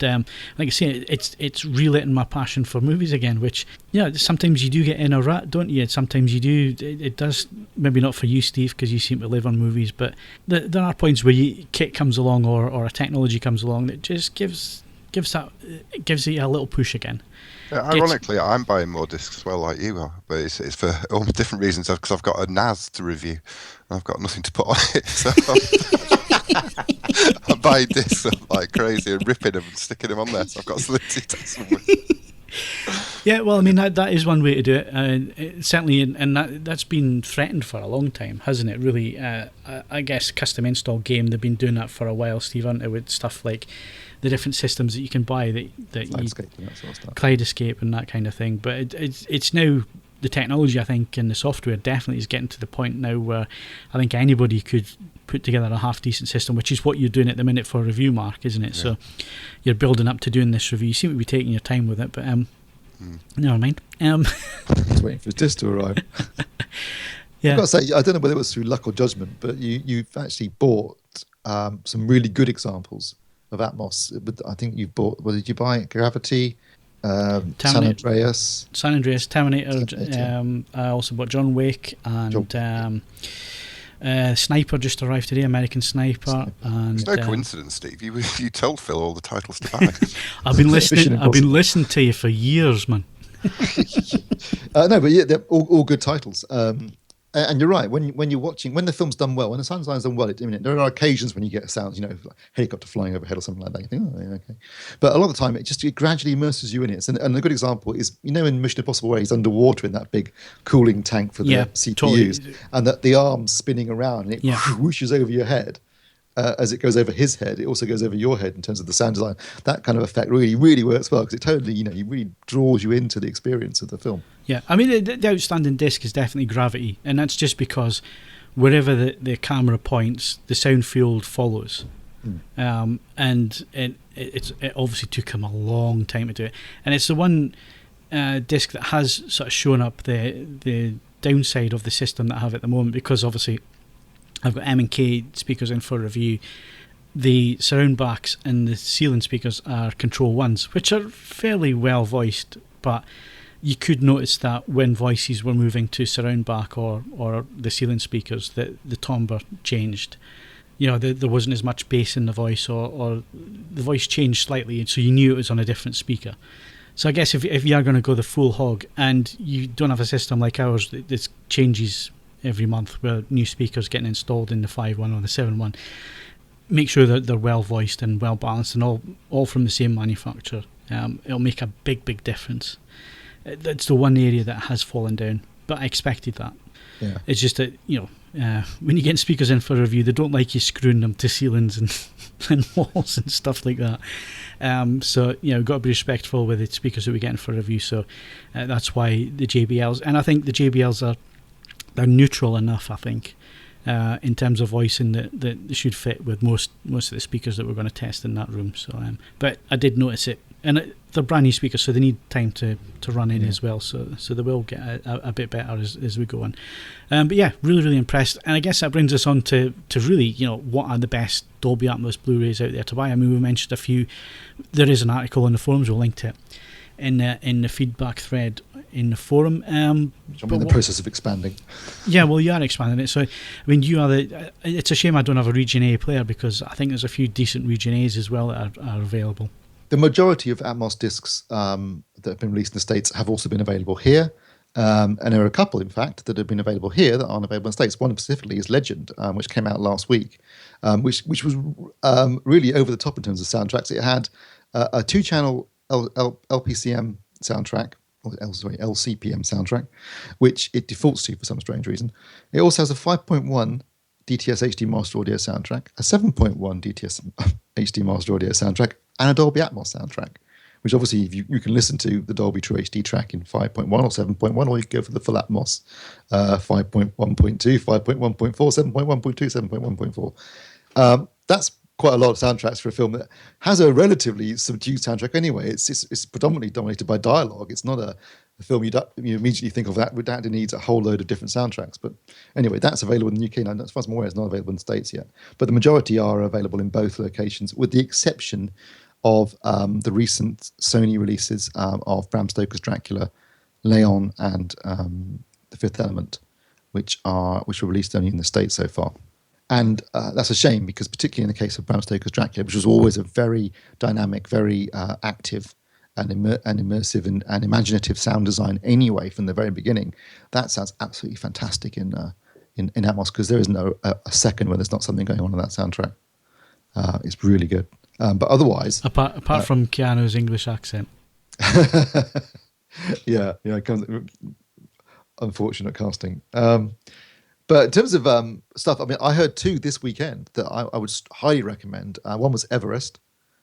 [SPEAKER 1] like I say, it's relit my passion for movies again, which sometimes you do get in a rut, don't you? Sometimes you do. It does, maybe not for you, Steve, because you seem to live on movies, but there are points where kit comes along or a technology comes along that just gives you a little push again.
[SPEAKER 3] Yeah, ironically, I'm buying more discs as well, like you are, but it's for all different reasons, because I've got a NAS to review and I've got nothing to put on it, so I'm buying discs like crazy and ripping them and sticking them on there, so I've got something to test them with.
[SPEAKER 1] Yeah, well, I mean, that is one way to do it, certainly, and that's been threatened for a long time, hasn't it, really? I guess custom install game, they've been doing that for a while, Steve, haven't they, with stuff like the different systems that you can buy that
[SPEAKER 2] Kaleidoscape and that sort of stuff.
[SPEAKER 1] Kaleidoscape and that kind of thing. But it's now, the technology, I think, and the software definitely is getting to the point now where I think anybody could put together a half decent system, which is what you're doing at the minute for a review, Mark, isn't it? Yeah. So you're building up to doing this review. You seem to be taking your time with it, but never mind.
[SPEAKER 2] Just waiting for his disc to arrive.
[SPEAKER 1] Yeah.
[SPEAKER 2] I've got to say, I don't know whether it was through luck or judgment, but you've actually bought some really good examples of Atmos. I think you bought. What did you buy? Gravity, San Andreas, Terminator.
[SPEAKER 1] I also bought John Wick and Sniper just arrived today. American Sniper. And
[SPEAKER 3] it's no coincidence, Steve. You told Phil all the titles to buy.
[SPEAKER 1] I've been listening to you for years, man.
[SPEAKER 2] No, but yeah, they're all good titles. And you're right. When you're watching, when the film's done well, when the sound design's done well, there are occasions when you get sounds, like helicopter flying overhead or something like that. You think, oh, yeah, okay. But a lot of the time, it gradually immerses you in it. And a good example is, in Mission Impossible, where he's underwater in that big cooling tank for the CPUs, totally. And that the arm's spinning around and it whooshes over your head. As it goes over his head, it also goes over your head in terms of the sound design. That kind of effect really, really works well, because it totally, it really draws you into the experience of the film. Yeah,
[SPEAKER 1] I mean, the outstanding disc is definitely Gravity, and that's just because wherever the camera points, the sound field follows. And it obviously took him a long time to do it. And it's the one disc that has sort of shown up the downside of the system that I have at the moment, because obviously I've got M&K speakers in for review. The surround backs and the ceiling speakers are Control 1s, which are fairly well voiced, but you could notice that when voices were moving to surround back or the ceiling speakers, that the timbre changed. There wasn't as much bass in the voice, or the voice changed slightly, and so you knew it was on a different speaker. So I guess if you are going to go the full hog and you don't have a system like ours that changes every month, where new speakers getting installed in the 5.1 or the 7.1, make sure that they're well voiced and well balanced and all from the same manufacturer. It'll make a big difference. That's the one area that has fallen down, but I expected that.
[SPEAKER 2] Yeah.
[SPEAKER 1] It's just that when you get speakers in for review, they don't like you screwing them to ceilings and walls and stuff like that. So we've got to be respectful with the speakers that we get in for review. So that's why the JBLs, and I think the JBLs they're neutral enough, I think, in terms of voicing that they should fit with most of the speakers that we're going to test in that room. So, but I did notice it, and they're brand new speakers, so they need time to run in as well. So they will get a bit better as we go on. But yeah, really impressed. And I guess that brings us on to really, what are the best Dolby Atmos Blu-rays out there to buy. I mean, we mentioned a few. There is an article on the forums. We'll link to it in the feedback thread in the forum.
[SPEAKER 2] I'm in the process of expanding.
[SPEAKER 1] Yeah, well, you are expanding it. So, I mean, it's a shame I don't have a Region A player, because I think there's a few decent Region A's as well that are available.
[SPEAKER 2] The majority of Atmos discs that have been released in the States have also been available here. And there are a couple, in fact, that have been available here that aren't available in the States. One specifically is Legend, which came out last week, which was really over the top in terms of soundtracks. It had a 2-channel LPCM soundtrack, or LCPM soundtrack, which it defaults to for some strange reason. It also has a 5.1 DTS HD Master Audio soundtrack, a 7.1 DTS HD Master Audio soundtrack, and a Dolby Atmos soundtrack, which obviously you can listen to the Dolby True HD track in 5.1 or 7.1, or you can go for the full Atmos 5.1.2, 5.1.4, 7.1.2, 7.1.4. That's quite a lot of soundtracks for a film that has a relatively subdued soundtrack anyway. It's predominantly dominated by dialogue. It's not a film you immediately think of that needs a whole load of different soundtracks. But anyway, that's available in the UK now. As far as I'm aware, it's not available in the States yet. But the majority are available in both locations, with the exception of the recent Sony releases of Bram Stoker's Dracula, Leon, and The Fifth Element, which were released only in the States so far. And that's a shame, because particularly in the case of Bram Stoker's Dracula, which was always a very dynamic, very active and immersive and imaginative sound design anyway from the very beginning, that sounds absolutely fantastic in Atmos, because there isn't a second where there's not something going on in that soundtrack. It's really good. But otherwise...
[SPEAKER 1] Apart from Keanu's English accent.
[SPEAKER 2] yeah, it comes... Unfortunate casting. But in terms of stuff, I mean, I heard 2 this weekend that I would highly recommend. One was Everest,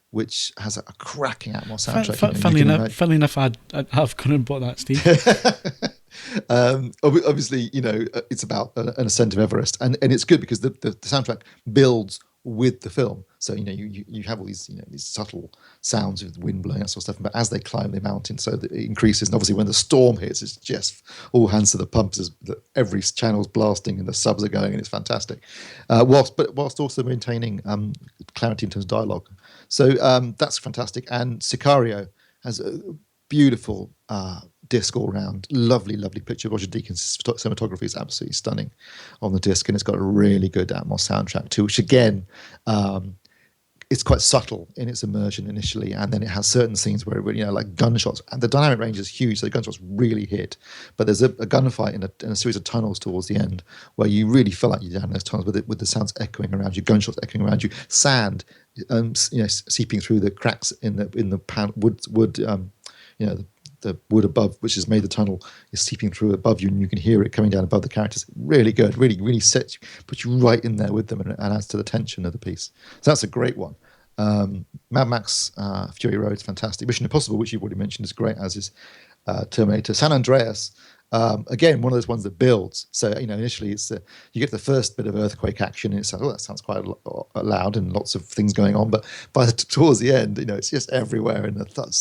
[SPEAKER 2] which has a cracking Atmos soundtrack.
[SPEAKER 1] Funnily enough, I've gone and bought that, Steve.
[SPEAKER 2] Obviously, it's about an ascent of Everest, and it's good because the soundtrack builds with the film. So you have all these these subtle sounds of the wind blowing, that sort of stuff. But as they climb the mountain, so that it increases. And obviously, when the storm hits, it's just all hands to the pumps. As every channel's blasting and the subs are going, and it's fantastic. Whilst also maintaining clarity in terms of dialogue. So that's fantastic. And Sicario has a beautiful disc all round. Lovely picture. Roger Deakins' cinematography is absolutely stunning on the disc, and it's got a really good Atmos soundtrack too, which again, it's quite subtle in its immersion initially, and then it has certain scenes where like gunshots, and the dynamic range is huge, so the gunshots really hit. But there's a gunfight in a series of tunnels towards the end where you really feel like you're down those tunnels with the sounds echoing around you, gunshots echoing around you, sand seeping through the cracks in the wood the wood above, which has made the tunnel, is seeping through above you, and you can hear it coming down above the characters. Really good, really puts you right in there with them, and adds to the tension of the piece. So that's a great one. Mad Max Fury Road is fantastic. Mission Impossible, which you've already mentioned, is great, as is Terminator. San Andreas, again, one of those ones that builds. So initially it's you get the first bit of earthquake action, and it's like, that sounds quite loud and lots of things going on. But towards the end, it's just everywhere, and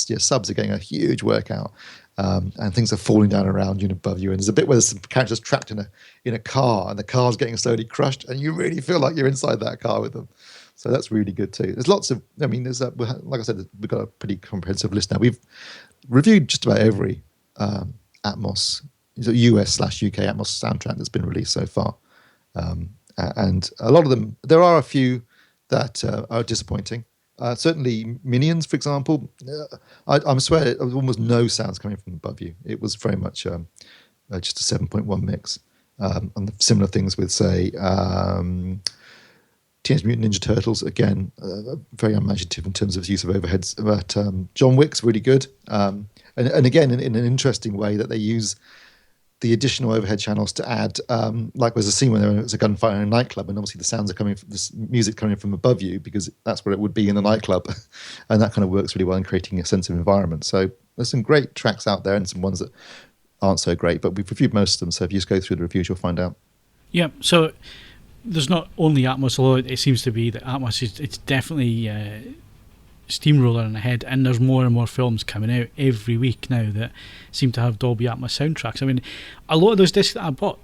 [SPEAKER 2] your subs are getting a huge workout, and things are falling down around you and above you. And there's a bit where there's some characters trapped in a car, and the car's getting slowly crushed, and you really feel like you're inside that car with them. So that's really good too. There's lots of, like I said, we've got a pretty comprehensive list now. We've reviewed just about every Atmos, US/UK Atmos soundtrack that's been released so far. And a lot of them, there are a few that are disappointing. Certainly Minions, for example, I swear there was almost no sounds coming from above you. It was very much just a 7.1 mix. And similar things with, say, Teenage Mutant Ninja Turtles, again, very unimaginative in terms of use of overheads. But John Wick's really good. And again, in an interesting way that they use the additional overhead channels to add, like there's a scene where there's a gunfight in a nightclub, and obviously the sounds are coming from this music coming from above you, because that's where it would be in the nightclub. And that kind of works really well in creating a sense of environment. So there's some great tracks out there and some ones that aren't so great, but we've reviewed most of them. So if you just go through the reviews, you'll find out. Yeah.
[SPEAKER 1] So there's not only Atmos, although it seems to be that Atmos it's definitely steamrolling ahead, and there's more and more films coming out every week now that seem to have Dolby Atmos soundtracks. I mean, a lot of those discs that I bought,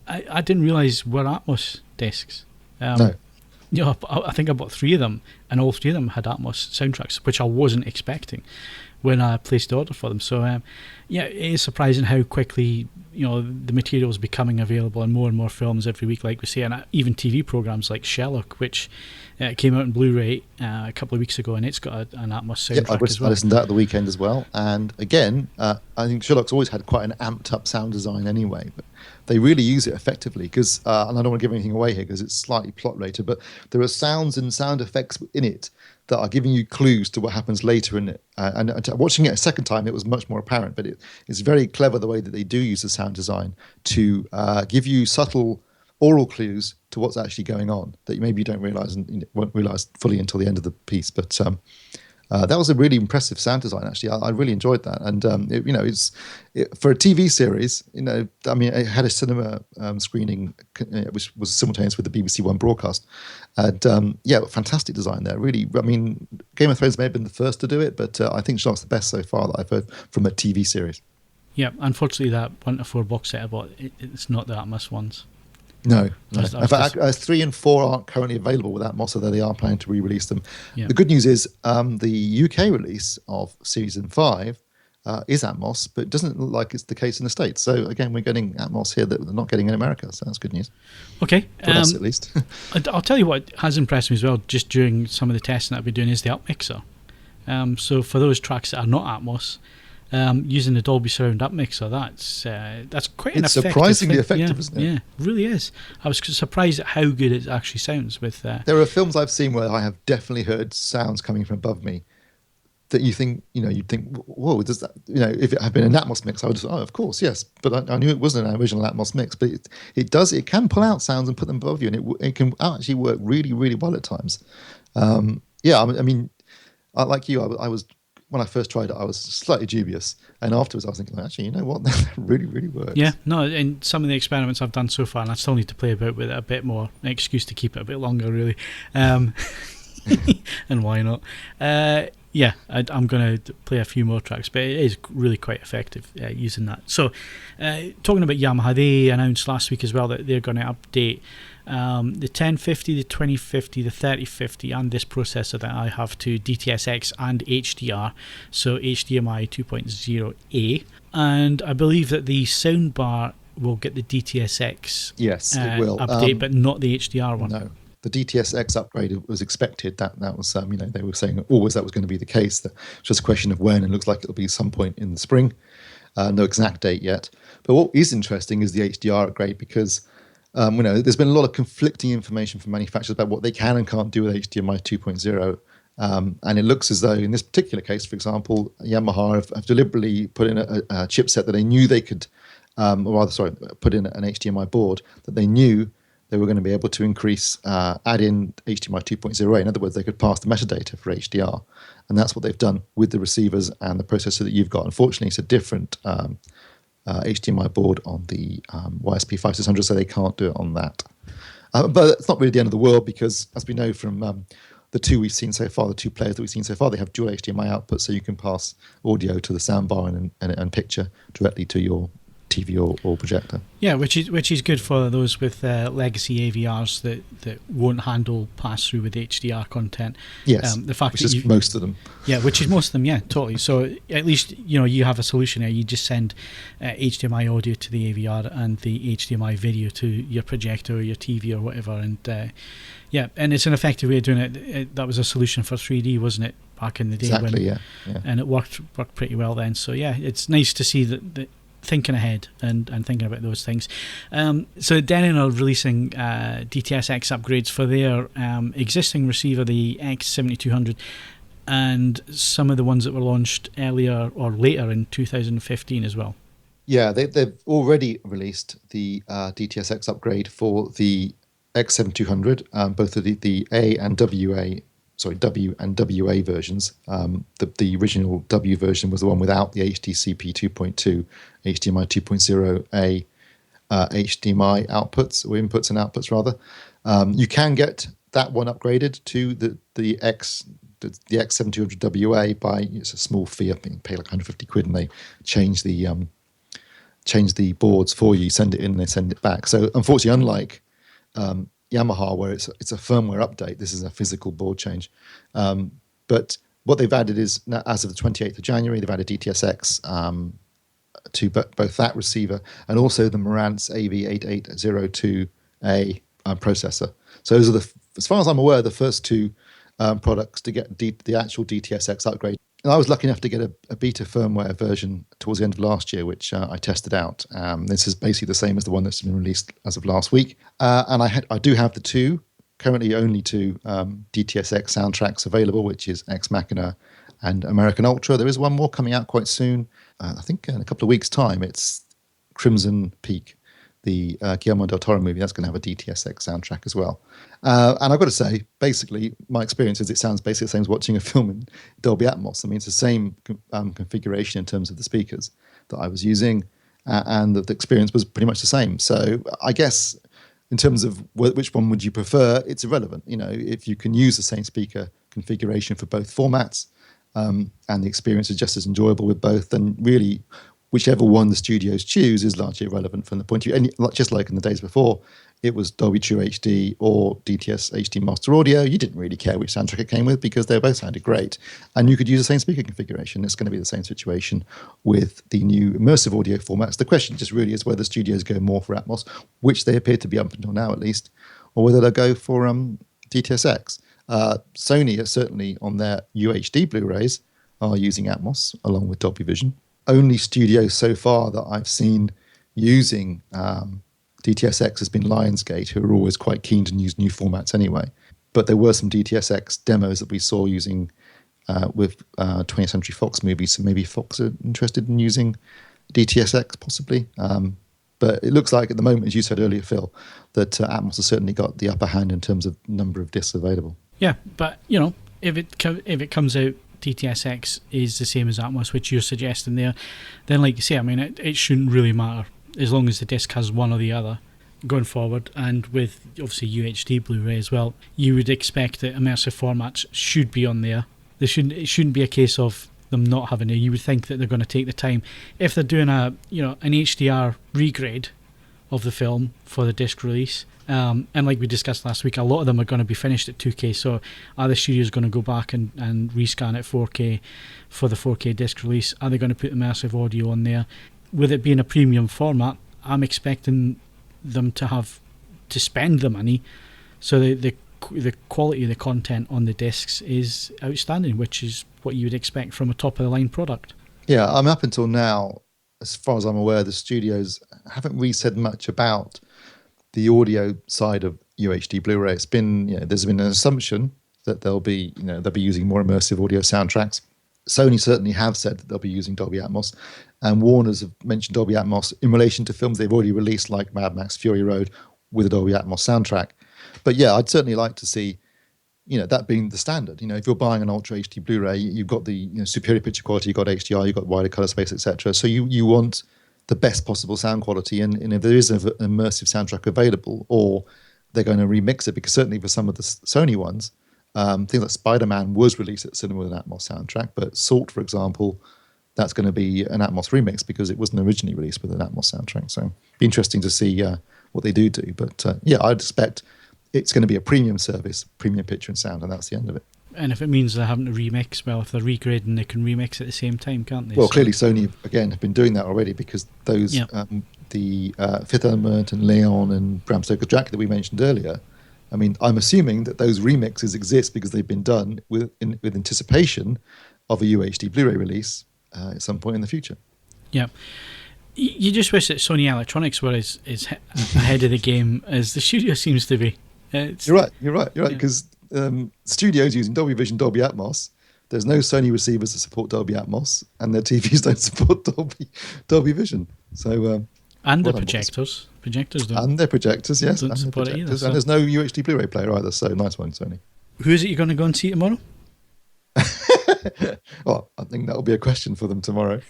[SPEAKER 1] I didn't realise were Atmos discs.
[SPEAKER 2] No.
[SPEAKER 1] I think I bought 3 of them, and all 3 of them had Atmos soundtracks, which I wasn't expecting. when I placed the order for them. So yeah, it is surprising how quickly the material is becoming available in more and more films every week, like we say, and even TV programs like Sherlock, which came out in Blu-ray a couple of weeks ago, and it's got an Atmos soundtrack as well.
[SPEAKER 2] I listened to that at the weekend as well, and again, I think Sherlock's always had quite an amped up sound design anyway, but they really use it effectively because, and I don't want to give anything away here because it's slightly plot related, but there are sounds and sound effects in it that are giving you clues to what happens later in it. And watching it a second time, it was much more apparent, but it's very clever the way that they do use the sound design to give you subtle oral clues to what's actually going on that maybe you don't realise and won't realise fully until the end of the piece. But that was a really impressive sound design, actually. I really enjoyed that. And, for a TV series, it had a cinema screening, which was simultaneous with the BBC One broadcast. And, fantastic design there. Really, Game of Thrones may have been the first to do it, but I think Sherlock's the best so far that I've heard from a TV series.
[SPEAKER 1] Yeah, unfortunately, that 1 to 4 box set I bought, it's not the Atmos ones.
[SPEAKER 2] No. In fact, 3 and 4 aren't currently available with Atmos, although they are planning to re-release them. Yeah. The good news is the UK release of Season 5 is Atmos, but it doesn't look like it's the case in the States. So again, we're getting Atmos here that we're not getting in America, so that's good news.
[SPEAKER 1] Okay.
[SPEAKER 2] For us, at least.
[SPEAKER 1] I'll tell you what has impressed me as well, just during some of the testing that I've been doing, is the upmixer. So for those tracks that are not Atmos, using the Dolby Surround upmixer, that's quite an effective. It's
[SPEAKER 2] surprisingly effective, isn't it?
[SPEAKER 1] Yeah, it really is. I was surprised at how good it actually sounds with.
[SPEAKER 2] There are films I've seen where I have definitely heard sounds coming from above me that you'd think, whoa, does that, if it had been an Atmos mix, I would have thought, oh, of course, yes. But I knew it wasn't an original Atmos mix, but it can pull out sounds and put them above you, and it can actually work really, really well at times. Like you, I was, when I first tried it, I was slightly dubious. And afterwards, I was thinking, actually, you know what? That really, really works.
[SPEAKER 1] Yeah, no, and some of the experiments I've done so far, and I still need to play about with it a bit more, an excuse to keep it a bit longer, really. And why not? I'm going to play a few more tracks, but it is really quite effective using that. So, talking about Yamaha, they announced last week as well that they're going to update the 1050, the 2050, the 3050, and this processor that I have to DTS:X and HDR, so HDMI 2.0A. And I believe that the soundbar will get the DTS:X
[SPEAKER 2] it will.
[SPEAKER 1] update, but not the HDR one.
[SPEAKER 2] No. The DTS:X upgrade was expected. That was, they were saying always that was going to be the case. That it's just a question of when, and it looks like it'll be some point in the spring. No exact date yet. But what is interesting is the HDR upgrade because, there's been a lot of conflicting information from manufacturers about what they can and can't do with HDMI 2.0. And it looks as though in this particular case, for example, Yamaha have deliberately put in a chipset that they knew they could, put in an HDMI board that they knew they were going to be able to add in HDMI 2.0A. In other words, they could pass the metadata for HDR. And that's what they've done with the receivers and the processor that you've got. Unfortunately, it's a different HDMI board on the YSP5600, so they can't do it on that. But it's not really the end of the world because, as we know from the two we've seen so far, the two players that we've seen so far, they have dual HDMI output, so you can pass audio to the soundbar and picture directly to your TV or projector. Yeah,
[SPEAKER 1] which is good for those with legacy AVRs that won't handle pass through with HDR content.
[SPEAKER 2] Yes,
[SPEAKER 1] the fact
[SPEAKER 2] which is most of them.
[SPEAKER 1] Yeah, which is most of them. Yeah, totally. So at least you have a solution here. You just send HDMI audio to the AVR and the HDMI video to your projector or your TV or whatever, and and it's an effective way of doing it. That was a solution for 3D, wasn't it, back in the day?
[SPEAKER 2] Exactly. Yeah.
[SPEAKER 1] And it worked pretty well then. So yeah, it's nice to see that thinking ahead and thinking about those things. So Denon are releasing DTS:X upgrades for their existing receiver, the X7200, and some of the ones that were launched earlier or later in 2015 as well.
[SPEAKER 2] Yeah, they've already released the DTS:X upgrade for the X7200, both of the A and WA. W and WA versions. The original W version was the one without the HDCP 2.2, HDMI 2.0A HDMI outputs, or inputs and outputs rather. You can get that one upgraded to the X7200 WA by, it's a small fee. I think you pay like 150 quid, and they change the boards for you, send it in, and they send it back. So unfortunately, unlike Yamaha, where it's a firmware update, this is a physical board change. But what they've added is, now, as of the 28th of January, they've added DTSX to both that receiver and also the Marantz AV8802A processor. So those are as far as I'm aware, the first two products to get the actual DTSX upgrade. And I was lucky enough to get a beta firmware version towards the end of last year, which I tested out. This is basically the same as the one that's been released as of last week. And I do have currently only two DTSX soundtracks available, which is Ex Machina and American Ultra. There is one more coming out quite soon. I think in a couple of weeks' time. It's Crimson Peak, the Guillermo del Toro movie. That's going to have a DTSX soundtrack as well. And I've got to say, basically, my experience is it sounds basically the same as watching a film in Dolby Atmos. I mean, it's the same configuration in terms of the speakers that I was using, and the experience was pretty much the same. So I guess in terms of which one would you prefer, it's irrelevant. You know, if you can use the same speaker configuration for both formats, and the experience is just as enjoyable with both, then really whichever one the studios choose is largely irrelevant from the point of view. And just like in the days before, it was Dolby True HD or DTS HD Master Audio. You didn't really care which soundtrack it came with because they both sounded great. And you could use the same speaker configuration. It's going to be the same situation with the new immersive audio formats. The question just really is whether studios go more for Atmos, which they appear to be up until now at least, or whether they'll go for DTSX. Sony are certainly on their UHD Blu-rays are using Atmos along with Dolby Vision. Only studio so far that I've seen using DTSX has been Lionsgate, who are always quite keen to use new formats anyway. But there were some DTSX demos that we saw using with 20th Century Fox movies, so maybe Fox are interested in using DTSX possibly. But it looks like at the moment, as you said earlier, Phil, that Atmos has certainly got the upper hand in terms of number of discs available.
[SPEAKER 1] Yeah, but you know, if it comes out DTSX is the same as Atmos, which you're suggesting there, then like you say, I mean, it shouldn't really matter as long as the disc has one or the other going forward. And with obviously UHD Blu-ray as well, you would expect that immersive formats should be on there. It shouldn't be a case of them not having it. You would think that they're going to take the time if they're doing an HDR regrade of the film for the disc release. And like we discussed last week, a lot of them are going to be finished at 2K, so are the studios going to go back and rescan at 4K for the 4K disc release? Are they going to put immersive audio on there? With it being a premium format, I'm expecting them to spend the money, so the quality of the content on the discs is outstanding, which is what you would expect from a top-of-the-line product. Yeah,
[SPEAKER 2] up until now, as far as I'm aware, the studios haven't really said much about the audio side of UHD Blu-ray. It's been, there's been an assumption that they'll be using more immersive audio soundtracks. Sony certainly have said that they'll be using Dolby Atmos, and Warner's have mentioned Dolby Atmos in relation to films they've already released, like Mad Max Fury Road, with a Dolby Atmos soundtrack. But yeah, I'd certainly like to see, that being the standard. If you're buying an Ultra HD Blu-ray, you've got the superior picture quality, you've got HDR, you've got wider color space, etc. So you want the best possible sound quality, and if there is an immersive soundtrack available, or they're going to remix it, because certainly for some of the Sony ones, things like Spider-Man was released at cinema with an Atmos soundtrack, but Salt, for example, that's going to be an Atmos remix because it wasn't originally released with an Atmos soundtrack. So it'd be interesting to see what they do. But I'd expect it's going to be a premium service, premium picture and sound, and that's the end of it. And if it means they're having to remix, well, if they're regrading, they can remix at the same time, can't they? Well, clearly Sony, again, have been doing that already, because those, the Fifth Element and Leon and Bram Stoker's Dracula that we mentioned earlier, I mean, I'm assuming that those remixes exist because they've been done with anticipation of a UHD Blu-ray release at some point in the future. Yeah. You just wish that Sony Electronics were as ahead of the game as the studio seems to be. You're right, because studios using Dolby Vision, Dolby Atmos, there's no Sony receivers to support Dolby Atmos, and their TVs don't support Dolby Vision. So and the projectors don't. And their projectors, yes. Don't support it either. So. And there's no UHD Blu-ray player either, so nice one, Sony. Who is it you're going to go and see tomorrow? Well, I think that'll be a question for them tomorrow.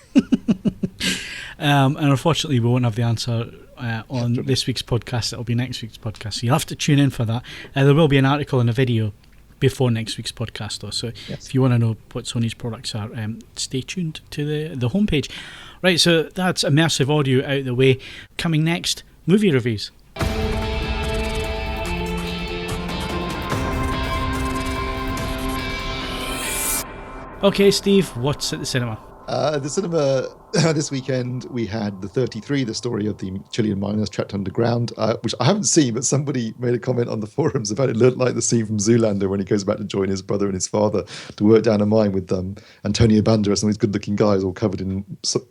[SPEAKER 2] And unfortunately, we won't have the answer on this week's podcast. It'll be next week's podcast, so you'll have to tune in for that. There will be an article and a video before next week's podcast, though. So if you want to know what Sony's products are, stay tuned to the homepage. Right, so that's immersive audio out of the way. Coming next, movie reviews.
[SPEAKER 1] Okay, Steve, what's at the cinema?
[SPEAKER 2] The cinema this weekend, we had The 33, the story of the Chilean miners trapped underground, which I haven't seen, but somebody made a comment on the forums about it. Looked like the scene from Zoolander when he goes back to join his brother and his father to work down a mine with Antonio Banderas and these good-looking guys all covered in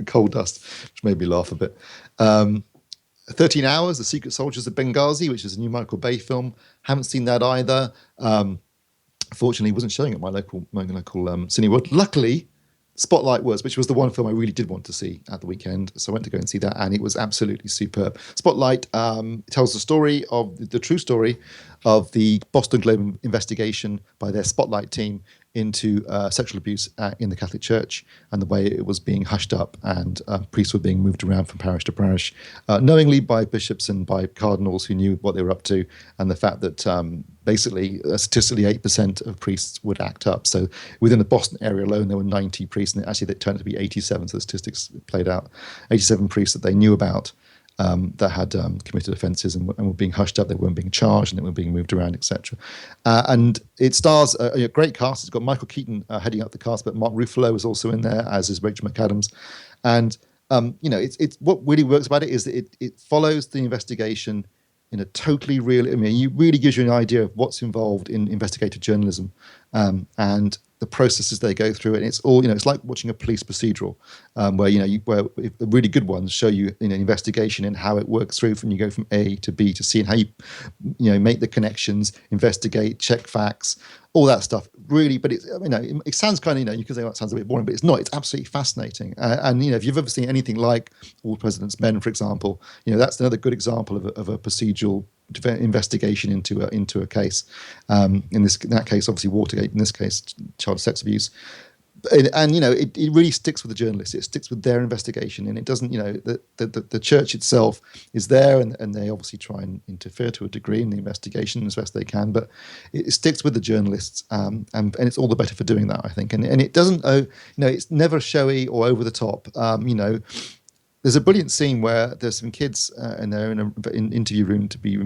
[SPEAKER 2] coal dust, which made me laugh a bit. 13 Hours, The Secret Soldiers of Benghazi, which is a new Michael Bay film. Haven't seen that either. Fortunately, wasn't showing at my local Cineworld. Luckily, Spotlight was, which was the one film I really did want to see at the weekend. So I went to go and see that, and it was absolutely superb. Spotlight tells the true story of the Boston Globe investigation by their Spotlight team into sexual abuse in the Catholic Church and the way it was being hushed up, and priests were being moved around from parish to parish, knowingly by bishops and by cardinals who knew what they were up to, and the fact that basically statistically 8% of priests would act up. So within the Boston area alone, there were 90 priests, and actually they turned out to be 87, so the statistics played out. 87 priests that they knew about that had committed offences and were being hushed up. They weren't being charged and they were being moved around, etc. And it stars a great cast. It's got Michael Keaton heading up the cast, but Mark Ruffalo is also in there, as is Rachel McAdams. And it's what really works about it is that it follows the investigation in a totally real. I mean, it really gives you an idea of what's involved in investigative journalism and the processes they go through, and it's all it's like watching a police procedural, where the really good ones show you an investigation and how it works through from you go from A to B to C, and how you make the connections, investigate, check facts, all that stuff. Really, but it sounds kind of you can say it sounds a bit boring, but it's not. It's absolutely fascinating. And if you've ever seen anything like All President's Men, for example, that's another good example of a procedural investigation into a case. In that case, obviously Watergate. In this case, child sex abuse. And it really sticks with the journalists. It sticks with their investigation, and it doesn't. The church itself is there, and they obviously try and interfere to a degree in the investigation as best they can. But it sticks with the journalists, and it's all the better for doing that, I think. And it doesn't. It's never showy or over the top. There's a brilliant scene where there's some kids and they're in an interview room to be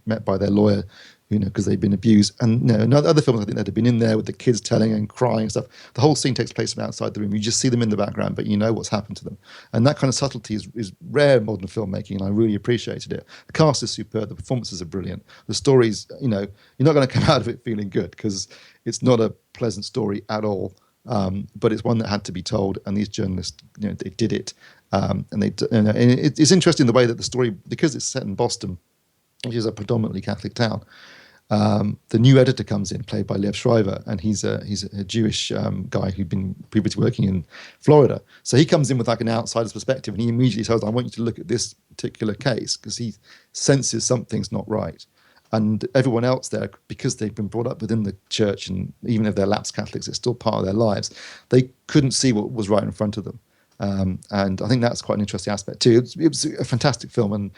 [SPEAKER 2] met by their lawyer, because they've been abused. And in other films, I think they'd been in there with the kids telling and crying and stuff. The whole scene takes place from outside the room. You just see them in the background, but you know what's happened to them. And that kind of subtlety is rare in modern filmmaking, and I really appreciated it. The cast is superb. The performances are brilliant. The stories, you're not going to come out of it feeling good, because it's not a pleasant story at all. But it's one that had to be told, and these journalists, they did it. And it's interesting the way that the story, because it's set in Boston, which is a predominantly Catholic town. The new editor comes in, played by Liev Schreiber, and he's a Jewish guy who'd been previously working in Florida. So he comes in with like an outsider's perspective, and he immediately tells, I want you to look at this particular case, because he senses something's not right. And everyone else there, because they've been brought up within the church, and even if they're lapsed Catholics, it's still part of their lives, they couldn't see what was right in front of them. And I think that's quite an interesting aspect too. It was a fantastic film, and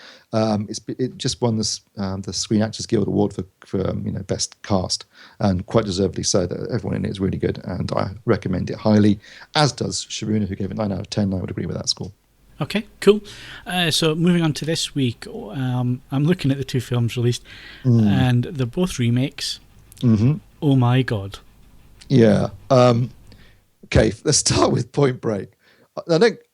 [SPEAKER 2] it just won the Screen Actors Guild Award for best cast, and quite deservedly so. That everyone in it is really good, and I recommend it highly. As does Sharuna, who gave it 9 out of 10. I would agree with that score.
[SPEAKER 1] Okay, cool. So moving on to this week, I'm looking at the two films released, and they're both remakes. Mm-hmm. Oh my God.
[SPEAKER 2] Yeah. Okay, let's start with Point Break.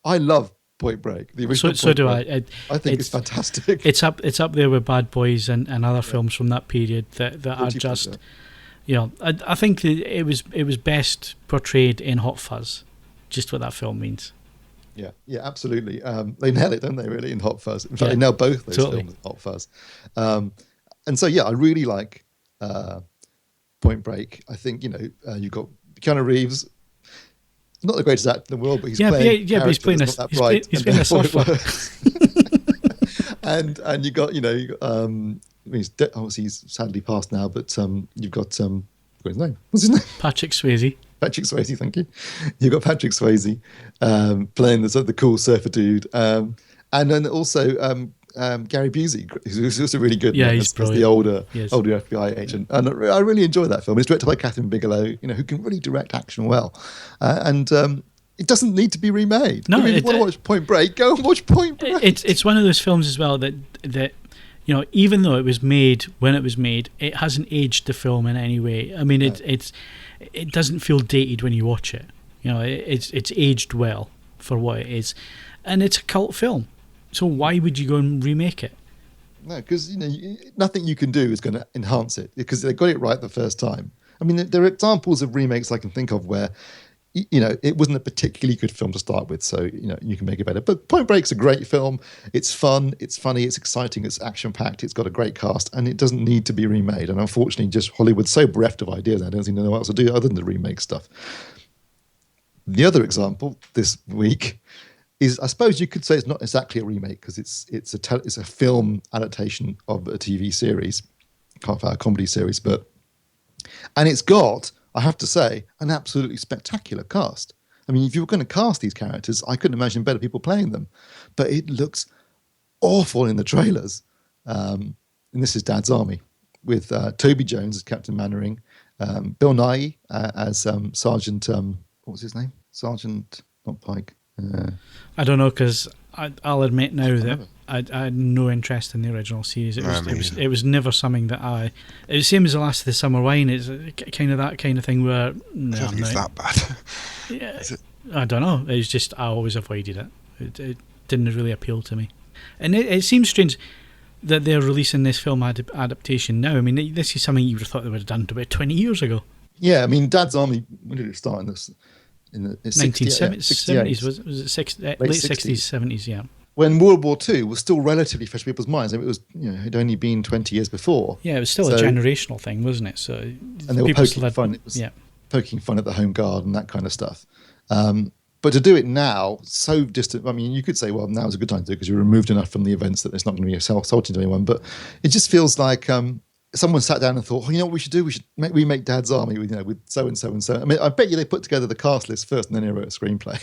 [SPEAKER 2] I love Point Break. The original.
[SPEAKER 1] So do
[SPEAKER 2] Break.
[SPEAKER 1] I.
[SPEAKER 2] I think it's fantastic.
[SPEAKER 1] It's up there with Bad Boys and other films from that period that are just, I think that it was best portrayed in Hot Fuzz, just what that film means.
[SPEAKER 2] Yeah, absolutely. They nail it, don't they? Really, in Hot Fuzz. In fact, they nail both those films in Hot Fuzz. And so I really like Point Break. I think you've got Keanu Reeves. Not the greatest actor in the world, but he's playing.
[SPEAKER 1] But he's playing a surfer.
[SPEAKER 2] And you got he's sadly passed now, but you've got what's his name? What's his name?
[SPEAKER 1] Patrick Swayze.
[SPEAKER 2] Patrick Swayze, thank you. You've got Patrick Swayze playing the cool surfer dude, and then also Gary Busey, who's also really good.
[SPEAKER 1] Yeah, he's
[SPEAKER 2] as the older FBI agent, and I really enjoy that film. It's directed by Catherine Bigelow, who can really direct action well, and it doesn't need to be remade.
[SPEAKER 1] No,
[SPEAKER 2] if you want to watch Point Break, go and watch Point Break.
[SPEAKER 1] It's one of those films as well that even though it was made when it was made, it hasn't aged the film in any way. I mean, it's it doesn't feel dated when you watch it. You know, it's aged well for what it is, and it's a cult film. So why would you go and remake it?
[SPEAKER 2] No, because nothing you can do is going to enhance it because they got it right the first time. I mean, there are examples of remakes I can think of where it wasn't a particularly good film to start with, so you can make it better. But Point Break's a great film. It's fun, it's funny, it's exciting, it's action-packed, it's got a great cast, and it doesn't need to be remade. And unfortunately, just Hollywood's so bereft of ideas, I don't seem to know what else to do other than to remake stuff. The other example this week is, I suppose you could say it's not exactly a remake because it's a film adaptation of a TV series, half-hour comedy series, and it's got, I have to say, an absolutely spectacular cast. I mean, if you were going to cast these characters, I couldn't imagine better people playing them. But it looks awful in the trailers. And this is Dad's Army, with Toby Jones as Captain Mannering, Bill Nighy as Sergeant, what was his name? Sergeant, not Pike.
[SPEAKER 1] I don't know, because I'll admit now that I had no interest in the original series. It was never something that it was the same as The Last of the Summer Wine. It's kind of that kind of thing where... No,
[SPEAKER 3] I don't think it's that bad.
[SPEAKER 1] Yeah, I don't know. It's just, I always avoided it. It didn't really appeal to me. And it seems strange that they're releasing this film adaptation now. I mean, this is something you would have thought they would have done about 20 years ago.
[SPEAKER 2] Yeah, I mean, Dad's Army, when did it start in this? In the
[SPEAKER 1] 1970s, was it late 60s, 70s, yeah.
[SPEAKER 2] When World War II was still relatively fresh in people's minds. I mean, it was, had only been 20 years before.
[SPEAKER 1] Yeah, it was still a generational thing, wasn't it? So,
[SPEAKER 2] and they were poking fun. It was poking fun at the Home Guard and that kind of stuff. But to do it now, so distant. I mean, you could say, well, now is a good time to do it because you're removed enough from the events that it's not going to be assaulting to anyone. But it just feels like someone sat down and thought, you know what we should do? We should remake Dad's Army with so and so and so. I mean, I bet you they put together the cast list first and then they wrote a screenplay.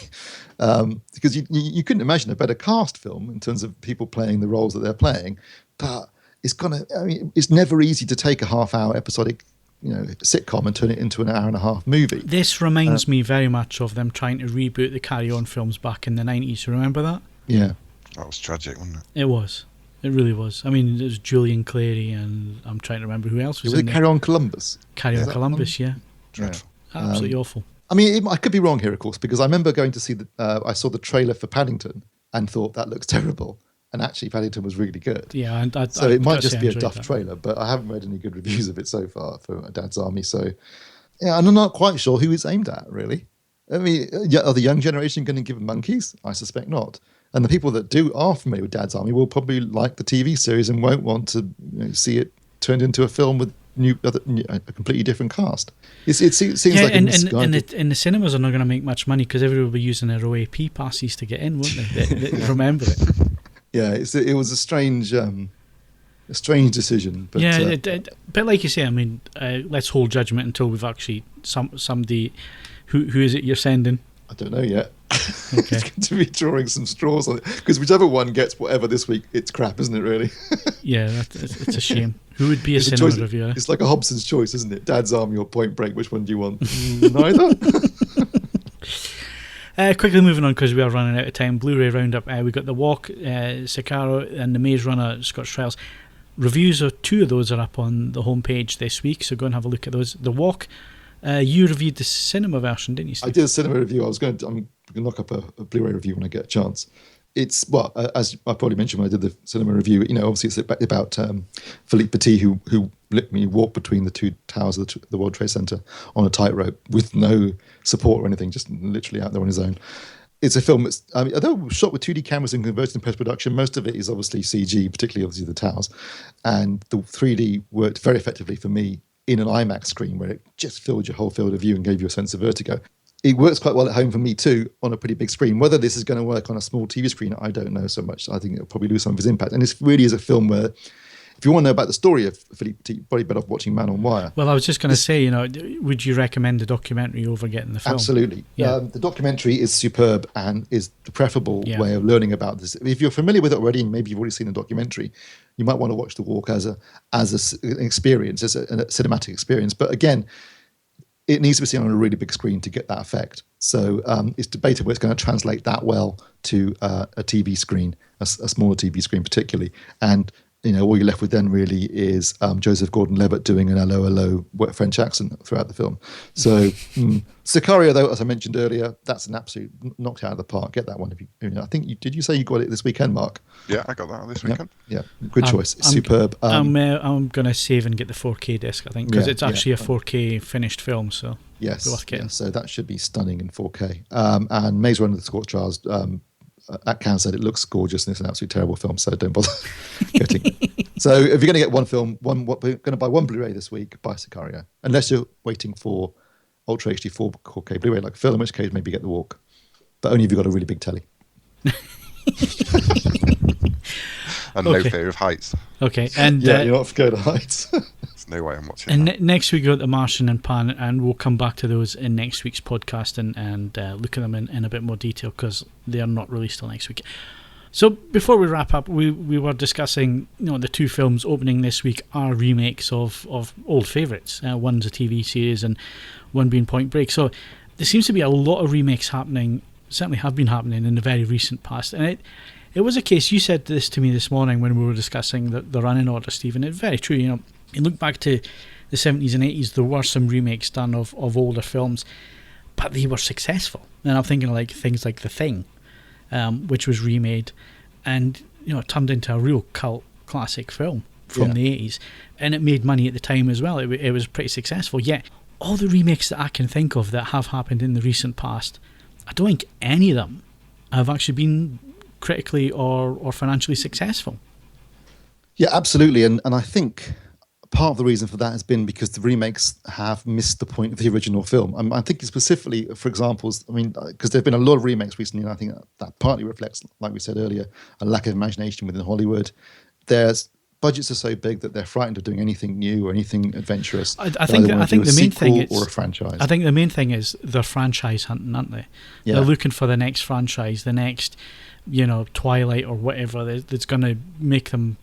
[SPEAKER 2] Because you couldn't imagine a better cast film in terms of people playing the roles that they're playing. But it's never easy to take a half-hour episodic sitcom and turn it into an hour and a half movie.
[SPEAKER 1] This reminds me very much of them trying to reboot the Carry On films back in the 90s. Remember that?
[SPEAKER 2] Yeah.
[SPEAKER 3] That was tragic, wasn't it?
[SPEAKER 1] It was. It really was. I mean, there's Julian Clary, and I'm trying to remember who else was in there.
[SPEAKER 2] Carry On Columbus?
[SPEAKER 1] Carry On Columbus, yeah.
[SPEAKER 3] Dreadful.
[SPEAKER 1] Absolutely awful.
[SPEAKER 2] I mean, I could be wrong here, of course, because I remember going to see I saw the trailer for Paddington and thought that looks terrible. And actually, Paddington was really good.
[SPEAKER 1] Yeah,
[SPEAKER 2] so it might just be a duff trailer, but I haven't read any good reviews of it so far for Dad's Army. So, yeah, I'm not quite sure who it's aimed at, really. I mean, are the young generation going to give monkeys? I suspect not. And the people that are familiar with Dad's Army will probably like the TV series and won't want to see it turned into a film with a completely different cast. It seems like
[SPEAKER 1] and the cinemas are not going to make much money because everybody will be using their OAP passes to get in, won't they? Remember it. Yeah,
[SPEAKER 2] it was a strange decision. But,
[SPEAKER 1] but like you say, I mean, let's hold judgment until we've actually somebody. Who is it you're sending?
[SPEAKER 2] I don't know yet.
[SPEAKER 1] Okay.
[SPEAKER 2] It's going to be drawing some straws on it because whichever one gets whatever this week, it's crap, isn't it? Really?
[SPEAKER 1] Yeah, it's a shame. Who would be a cinema reviewer?
[SPEAKER 2] It's like a Hobson's choice, isn't it? Dad's Army or Point Break? Which one do you want? Neither.
[SPEAKER 1] Quickly moving on because we are running out of time. Blu-ray roundup. We got The Walk, Sicario and the Maze Runner, Scorch Trials. Reviews of 2 of those are up on the homepage this week, so go and have a look at those. The Walk. You reviewed the cinema version, didn't you, Steve?
[SPEAKER 2] I did a cinema review. I'm going to knock up a Blu-ray review when I get a chance. It's, as I probably mentioned when I did the cinema review, obviously it's about Philippe Petit, who literally walked between the 2 towers of the World Trade Center on a tightrope with no support or anything, just literally out there on his own. It's a film that's, although shot with 2D cameras and converted in post-production, most of it is obviously CG, particularly obviously the towers. And the 3D worked very effectively for me in an IMAX screen where it just filled your whole field of view and gave you a sense of vertigo. It works quite well at home for me too on a pretty big screen. Whether this is going to work on a small TV screen, I don't know so much. I think it'll probably lose some of its impact. And this really is a film where, if you want to know about the story of Philippe Petit, probably better off watching Man on Wire.
[SPEAKER 1] Well, I was just going to say, would you recommend the documentary over getting the film?
[SPEAKER 2] Absolutely. Yeah. The documentary is superb and is the preferable way of learning about this. If you're familiar with it already, and maybe you've already seen the documentary, you might want to watch The Walk as an experience, as a cinematic experience. But again, it needs to be seen on a really big screen to get that effect. So it's debatable it's going to translate that well to a TV screen, a smaller TV screen particularly. And all you're left with then really is Joseph Gordon-Levitt doing an hello wet French accent throughout the film. So Sicario, though, as I mentioned earlier, that's an absolute knocked out of the park. Get that one. I think did you say you got it this weekend, Mark?
[SPEAKER 3] Yeah, I got that this weekend.
[SPEAKER 2] Yeah, good choice. Superb.
[SPEAKER 1] I'm going to save and get the 4K disc, I think, because it's actually a 4K finished film, so
[SPEAKER 2] yes,
[SPEAKER 1] worth getting.
[SPEAKER 2] So that should be stunning in 4K. And Maze Runner: The Scorch Trials, at Cannes said it looks gorgeous and it's an absolutely terrible film, so don't bother getting it. So if you're going to get one film, we're going to buy one Blu-ray this week, buy Sicario. Unless you're waiting for Ultra HD 4K Blu-ray like Phil, in which case maybe get The Walk. But only if you've got a really big telly.
[SPEAKER 3] And no fear of heights.
[SPEAKER 1] Okay, and
[SPEAKER 2] you're not scared of heights.
[SPEAKER 3] There's no way I'm watching
[SPEAKER 1] and
[SPEAKER 3] that.
[SPEAKER 1] Next week we got The Martian and Pan, and we'll come back to those in next week's podcast and look at them in a bit more detail, because they are not released till next week. So before we wrap up, we were discussing, the two films opening this week are remakes of old favourites. One's a TV series and one being Point Break. So there seems to be a lot of remakes happening, certainly have been happening in the very recent past. And it was a case, you said this to me this morning when we were discussing the running order, Stephen. It's very true. You look back to the 70s and 80s, there were some remakes done of older films, but they were successful. And I'm thinking like things like The Thing, which was remade and turned into a real cult classic film from the 80s, and it made money at the time as well. It was pretty successful. Yet all the remakes that I can think of that have happened in the recent past, I don't think any of them have actually been critically or financially successful.
[SPEAKER 2] Yeah, absolutely. And I think part of the reason for that has been because the remakes have missed the point of the original film. I'm thinking specifically, for examples, because there have been a lot of remakes recently, and I think that partly reflects, like we said earlier, a lack of imagination within Hollywood. Budgets are so big that they're frightened of doing anything new or anything adventurous.
[SPEAKER 1] I think the main thing is,
[SPEAKER 2] or a franchise.
[SPEAKER 1] I think the main thing is they're franchise hunting, aren't they? Yeah. They're looking for the next franchise, the next, Twilight or whatever that's going to make them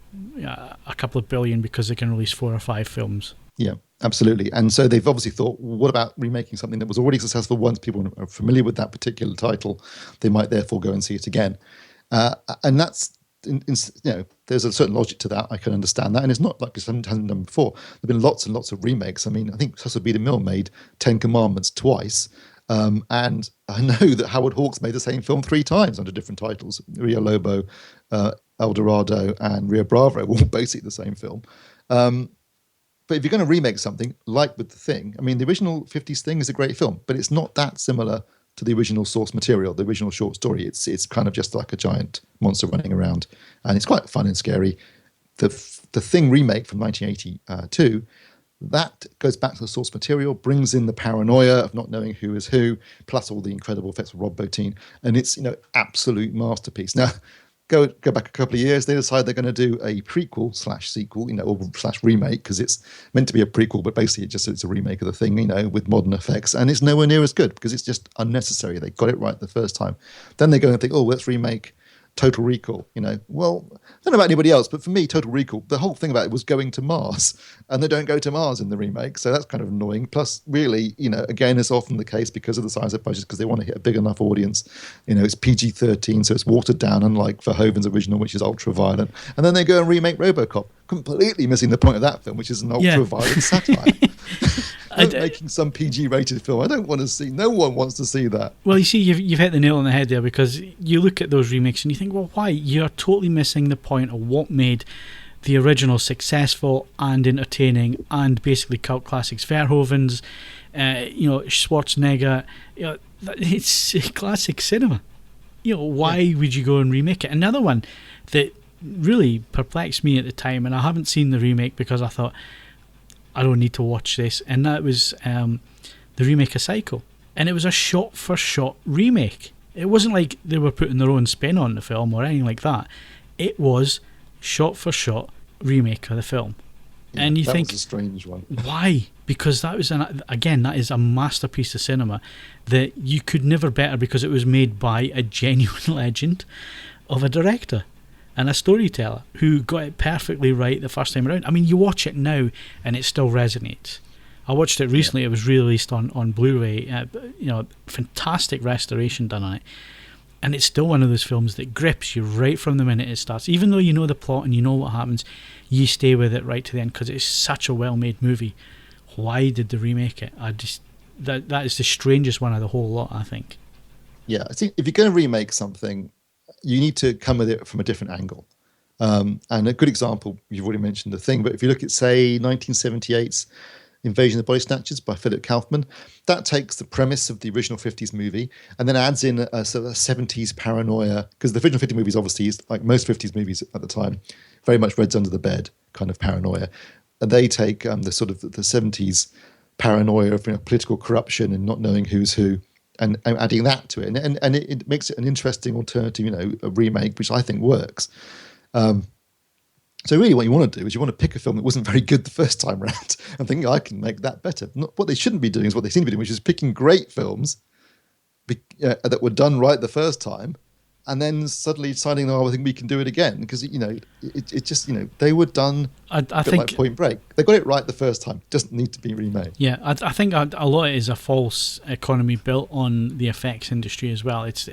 [SPEAKER 1] a couple of billion because they can release 4 or 5 films. Yeah,
[SPEAKER 2] absolutely. And so they've obviously thought, what about remaking something that was already successful once people are familiar with that particular title? They might therefore go and see it again. And that's, there's a certain logic to that. I can understand that. And it's not like it hasn't done before. There have been lots and lots of remakes. I think Cecil B. DeMille made 10 Commandments twice. And I know that Howard Hawks made the same film 3 times under different titles. Rio Lobo, El Dorado, and Rio Bravo were all basically the same film. But if you're going to remake something, like with The Thing, the original 50s Thing is a great film, but it's not that similar to the original source material, the original short story. It's kind of just like a giant monster running around, and it's quite fun and scary. The Thing remake from 1982, that goes back to the source material, brings in the paranoia of not knowing who is who, plus all the incredible effects of Rob Bottin, and it's absolute masterpiece. Now, go back a couple of years, they decide they're going to do a prequel / sequel, or / remake, because it's meant to be a prequel, but basically it's a remake of The Thing, with modern effects, and it's nowhere near as good because it's just unnecessary. They got it right the first time. Then they go and think, let's remake Total Recall. Well, I don't know about anybody else, but for me, Total Recall, the whole thing about it was going to Mars, and they don't go to Mars in the remake, so that's kind of annoying. Plus, really, again, it's often the case because of the size of budgets, because they want to hit a big enough audience. It's PG-13, so it's watered down, unlike Verhoeven's original, which is ultra-violent. And then they go and remake RoboCop, completely missing the point of that film, which is an ultra-violent satire. Making some PG-rated film. I don't want to see. No one wants to see that.
[SPEAKER 1] Well, you see, you've hit the nail on the head there, because you look at those remakes and you think, well, why? You're totally missing the point of what made the original successful and entertaining and basically cult classics. Verhoeven's, Schwarzenegger. It's classic cinema. Why would you go and remake it? Another one that really perplexed me at the time, and I haven't seen the remake because I thought, I don't need to watch this, and that was the remake of Psycho. And it was a shot-for-shot remake. It wasn't like they were putting their own spin on the film or anything like that. It was shot-for-shot remake of the film.
[SPEAKER 2] Yeah,
[SPEAKER 1] and you think,
[SPEAKER 2] was a strange one.
[SPEAKER 1] Why? Because that was, that is a masterpiece of cinema that you could never better, because it was made by a genuine legend of a director and a storyteller who got it perfectly right the first time around. You watch it now and it still resonates. I watched it recently. It was released on Blu-ray. Fantastic restoration done on it. And it's still one of those films that grips you right from the minute it starts. Even though you know the plot and you know what happens, you stay with it right to the end because it's such a well-made movie. Why did they remake it? That is the strangest one of the whole lot, I think.
[SPEAKER 2] Yeah, I think if you're going to remake something, you need to come at it from a different angle. And a good example, you've already mentioned The Thing, but if you look at, say, 1978's Invasion of the Body Snatchers by Philip Kaufman, that takes the premise of the original 50s movie and then adds in a sort of 70s paranoia, because the original 50s movies obviously is, like most 50s movies at the time, very much Reds Under the Bed kind of paranoia. And they take the sort of the 70s paranoia of political corruption and not knowing who's who, and adding that to it. And it makes it an interesting alternative, a remake, which I think works. So really what you want to do is you want to pick a film that wasn't very good the first time around and think, I can make that better. What they shouldn't be doing is what they seem to be doing, which is picking great films that were done right the first time and then suddenly deciding, I think we can do it again. Because, it just, they were done
[SPEAKER 1] I think
[SPEAKER 2] like Point Break. They got it right the first time. It doesn't need to be remade.
[SPEAKER 1] Yeah, I think a lot of it is a false economy built on the effects industry as well. It's,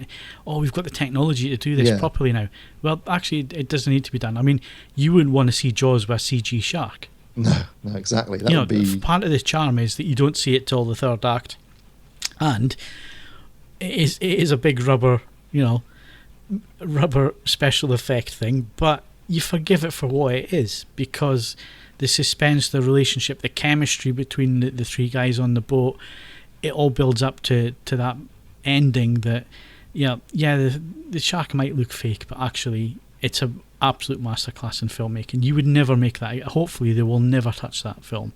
[SPEAKER 1] we've got the technology to do this properly now. Well, actually, it doesn't need to be done. I mean, you wouldn't want to see Jaws with a CG shark.
[SPEAKER 2] No, exactly. That would be...
[SPEAKER 1] Part of the charm is that you don't see it till the third act. And it is a big rubber special effect thing, but you forgive it for what it is, because the suspense, the relationship, the chemistry between the three guys on the boat, it all builds up to that ending that the shark might look fake, but actually it's an absolute masterclass in filmmaking. You would never make that. Hopefully they will never touch that film,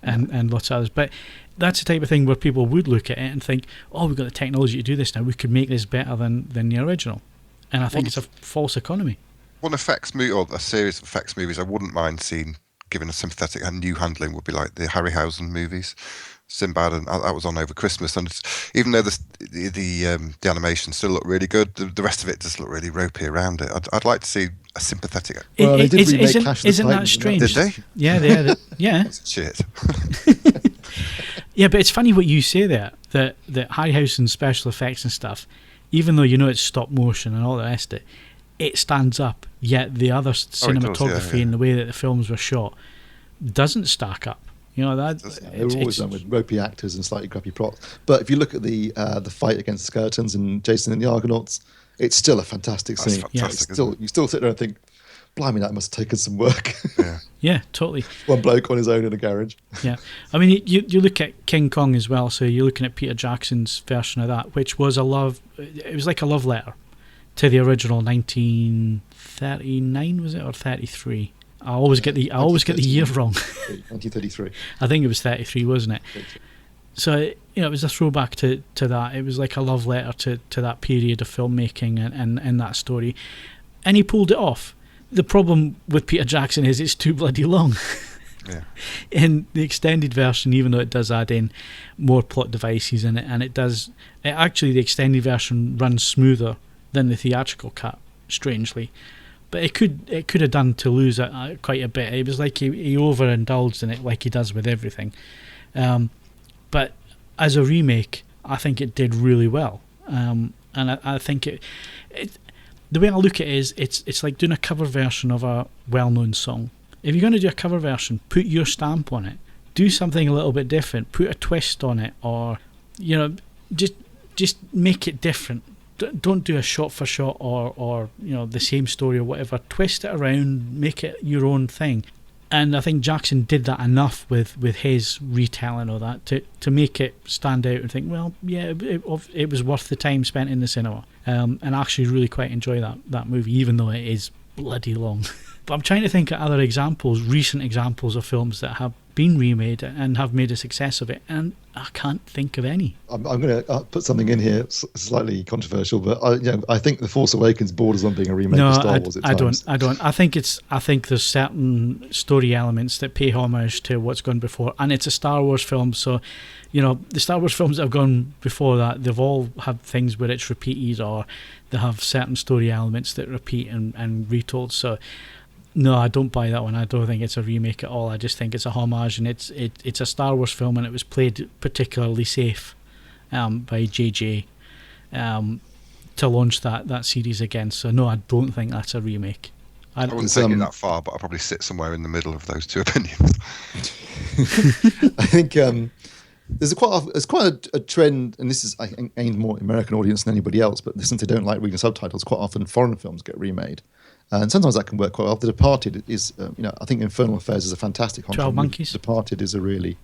[SPEAKER 1] and lots of others. But that's the type of thing where people would look at it and think, we've got the technology to do this now, we could make this better than the original. And I think it's a false economy.
[SPEAKER 3] One effects movie, or a series of effects movies I wouldn't mind seeing given a sympathetic and new handling, would be like the Harryhausen movies, Sinbad, and that was on over Christmas. And even though the animation still looked really good, the rest of it just looked really ropey around it. I'd like to see a sympathetic.
[SPEAKER 2] Well, they did remake Clash of the
[SPEAKER 1] isn't that
[SPEAKER 2] Titans,
[SPEAKER 1] strange?
[SPEAKER 3] Did they?
[SPEAKER 1] Yeah, they had it. Yeah.
[SPEAKER 3] That's shit.
[SPEAKER 1] Yeah, but it's funny what you say there, that Harryhausen special effects and stuff, even though it's stop motion and all the rest of it, it stands up, yet the other cinematography and the way that the films were shot doesn't stack up. They were
[SPEAKER 2] always done with ropey actors and slightly crappy plots. But if you look at the fight against the skeletons and Jason and the Argonauts, it's still a fantastic scene.
[SPEAKER 3] Fantastic,
[SPEAKER 2] you still sit there and think, blimey, that must have taken some work.
[SPEAKER 1] Yeah, totally.
[SPEAKER 2] One bloke on his own in a garage.
[SPEAKER 1] Yeah. I mean, you look at King Kong as well, so you're looking at Peter Jackson's version of that, which was it was like a love letter to the original 1939, was it, or 33? I always get the year wrong.
[SPEAKER 2] 1933.
[SPEAKER 1] I think it was 33, wasn't it? So, it was a throwback to that. It was like a love letter to that period of filmmaking and that story. And he pulled it off. The problem with Peter Jackson is it's too bloody long.
[SPEAKER 3] Yeah.
[SPEAKER 1] In the extended version, even though it does add in more plot devices in it, and actually the extended version runs smoother than the theatrical cut, strangely. But it could have done Toulouse quite a bit. It was like he overindulged in it, like he does with everything. But as a remake, I think it did really well. And I think it the way I look at it is it's like doing a cover version of a well-known song. If you're going to do a cover version, put your stamp on it. Do something a little bit different. Put a twist on it, or just make it different. Don't do a shot for shot or the same story or whatever. Twist it around, make it your own thing. And I think Jackson did that enough with his retelling of that to make it stand out and think, well, yeah, it was worth the time spent in the cinema. And I actually really quite enjoy that movie, even though it is bloody long. But I'm trying to think of other recent examples of films that have been remade and have made a success of it, and I can't think of any. I'm
[SPEAKER 2] going to put something in here, slightly controversial, but I think The Force Awakens borders on being a remake of Star Wars at times.
[SPEAKER 1] I don't. I think there's certain story elements that pay homage to what's gone before, and it's a Star Wars film, so the Star Wars films that have gone before that, they've all had things where it's repeated, or they have certain story elements that repeat and retold. So no, I don't buy that one. I don't think it's a remake at all. I just think it's a homage, and it's a Star Wars film, and it was played particularly safe by JJ. to launch that series again. So no, I don't think that's a remake.
[SPEAKER 3] I wouldn't take it that far, but I'll probably sit somewhere in the middle of those two opinions.
[SPEAKER 2] I think there's quite a trend, and this is I think aimed more at American audience than anybody else. But since they don't like reading subtitles, quite often foreign films get remade, and sometimes that can work quite well. The Departed is, I think Infernal Affairs is a fantastic.
[SPEAKER 1] 12 Monkeys.
[SPEAKER 2] Departed is a really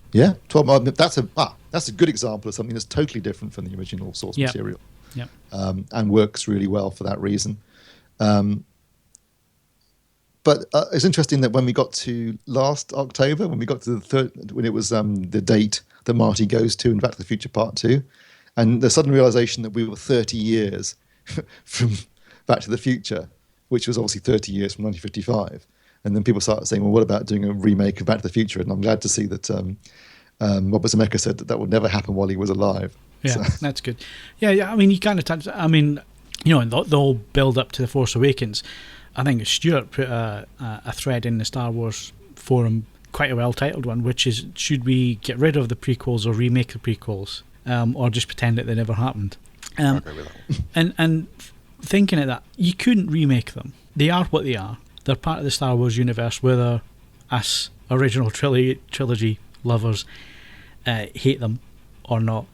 [SPEAKER 2] 12. That's a good example of something that's totally different from the original source material.
[SPEAKER 1] Yep.
[SPEAKER 2] And works really well for that reason. But it's interesting that when we got to last October, when we got to when it was the date that Marty goes to in Back to the Future Part 2, and the sudden realization that we were 30 years from Back to the Future, which was obviously 30 years from 1955. And then people started saying, well, what about doing a remake of Back to the Future? And I'm glad to see that Robert Zemeckis said that would never happen while he was alive.
[SPEAKER 1] Yeah, so. That's good. Yeah, I mean, you kind of I mean, in the whole build up to The Force Awakens, I think Stuart put a thread in the Star Wars forum, quite a well-titled one, which is, should we get rid of the prequels or remake the prequels, or just pretend that they never happened?
[SPEAKER 3] I agree with that.
[SPEAKER 1] And thinking of that, you couldn't remake them. They are what they are. They're part of the Star Wars universe, whether us original trilogy lovers hate them or not.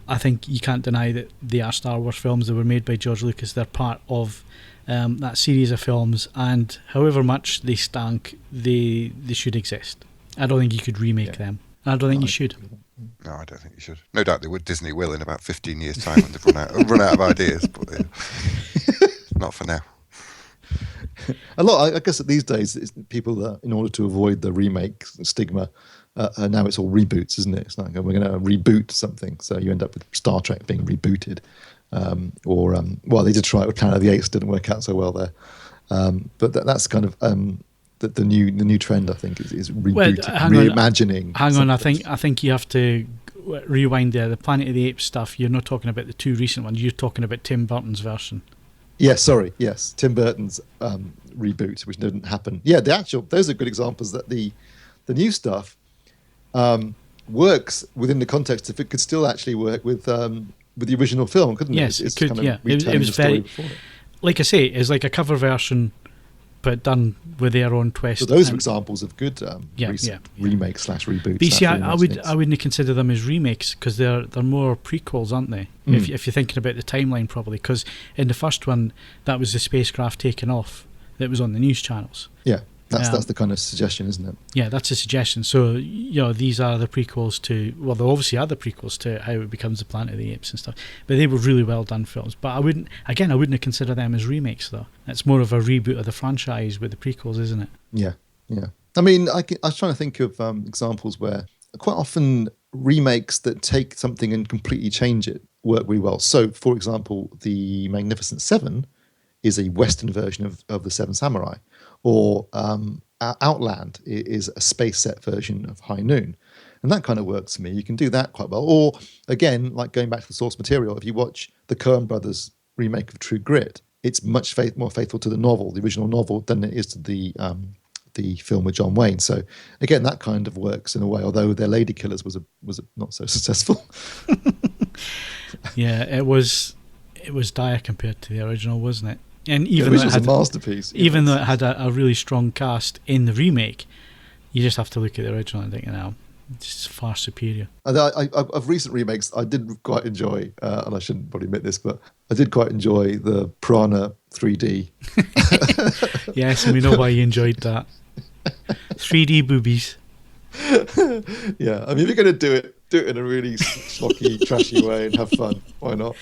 [SPEAKER 1] I think you can't deny that they are Star Wars films that were made by George Lucas. They're part of that series of films, and however much they stank, they should exist. I don't think you could remake them. I don't think you should.
[SPEAKER 3] No, I don't think you should. No doubt they would. Disney will in about 15 years' time when they've run out of ideas, but not for now.
[SPEAKER 2] I guess that these days, people, in order to avoid the remake stigma, now it's all reboots, isn't it? It's like, we're going to reboot something, so you end up with Star Trek being rebooted. Well, they did try it with Planet of the Apes, didn't work out so well there. But that's kind of the new trend, I think, is rebooting, reimagining.
[SPEAKER 1] Hang on, I think you have to rewind there. The Planet of the Apes stuff, you're not talking about the two recent ones, you're talking about Tim Burton's version.
[SPEAKER 2] Yes, Tim Burton's reboot, which didn't happen. Yeah, those are good examples that the new stuff works within the context if it could still actually work with the original film, couldn't it?
[SPEAKER 1] Yes, it could. Kind of it was very, like I say, it's like a cover version, but done with their own twist.
[SPEAKER 2] So those are examples of good remake / reboot.
[SPEAKER 1] But see, I wouldn't consider them as remakes, because they're more prequels, aren't they? If you're thinking about the timeline properly, because in the first one, that was the spacecraft taking off that was on the news channels.
[SPEAKER 2] Yeah. That's the kind of suggestion, isn't it?
[SPEAKER 1] Yeah, that's a suggestion. So, these are the prequels to... Well, they obviously are the prequels to how it becomes the Planet of the Apes and stuff. But they were really well done films. But I wouldn't consider them as remakes, though. It's more of a reboot of the franchise with the prequels, isn't it?
[SPEAKER 2] Yeah. I mean, I was trying to think of examples where quite often remakes that take something and completely change it work really well. So, for example, the Magnificent Seven is a Western version of the Seven Samurai. Or Outland is a space set version of High Noon. And that kind of works for me. You can do that quite well. Or, again, like going back to the source material, if you watch the Coen brothers remake of True Grit, it's much more faithful to the novel, the original novel, than it is to the film with John Wayne. So, again, that kind of works in a way, although their Lady Killers was not so successful.
[SPEAKER 1] Yeah, it was dire compared to the original, wasn't it? And even
[SPEAKER 2] though it had a masterpiece,
[SPEAKER 1] even though it had a really strong cast in the remake, you just have to look at the original and think, it's far superior.
[SPEAKER 2] Of recent remakes, I did quite enjoy, and I shouldn't probably admit this, but I did quite enjoy the Piranha 3D.
[SPEAKER 1] Yes, and we know why you enjoyed that. 3D boobies.
[SPEAKER 2] Yeah, I mean, if you're going to do it in a really schlocky, trashy way and have fun, why not?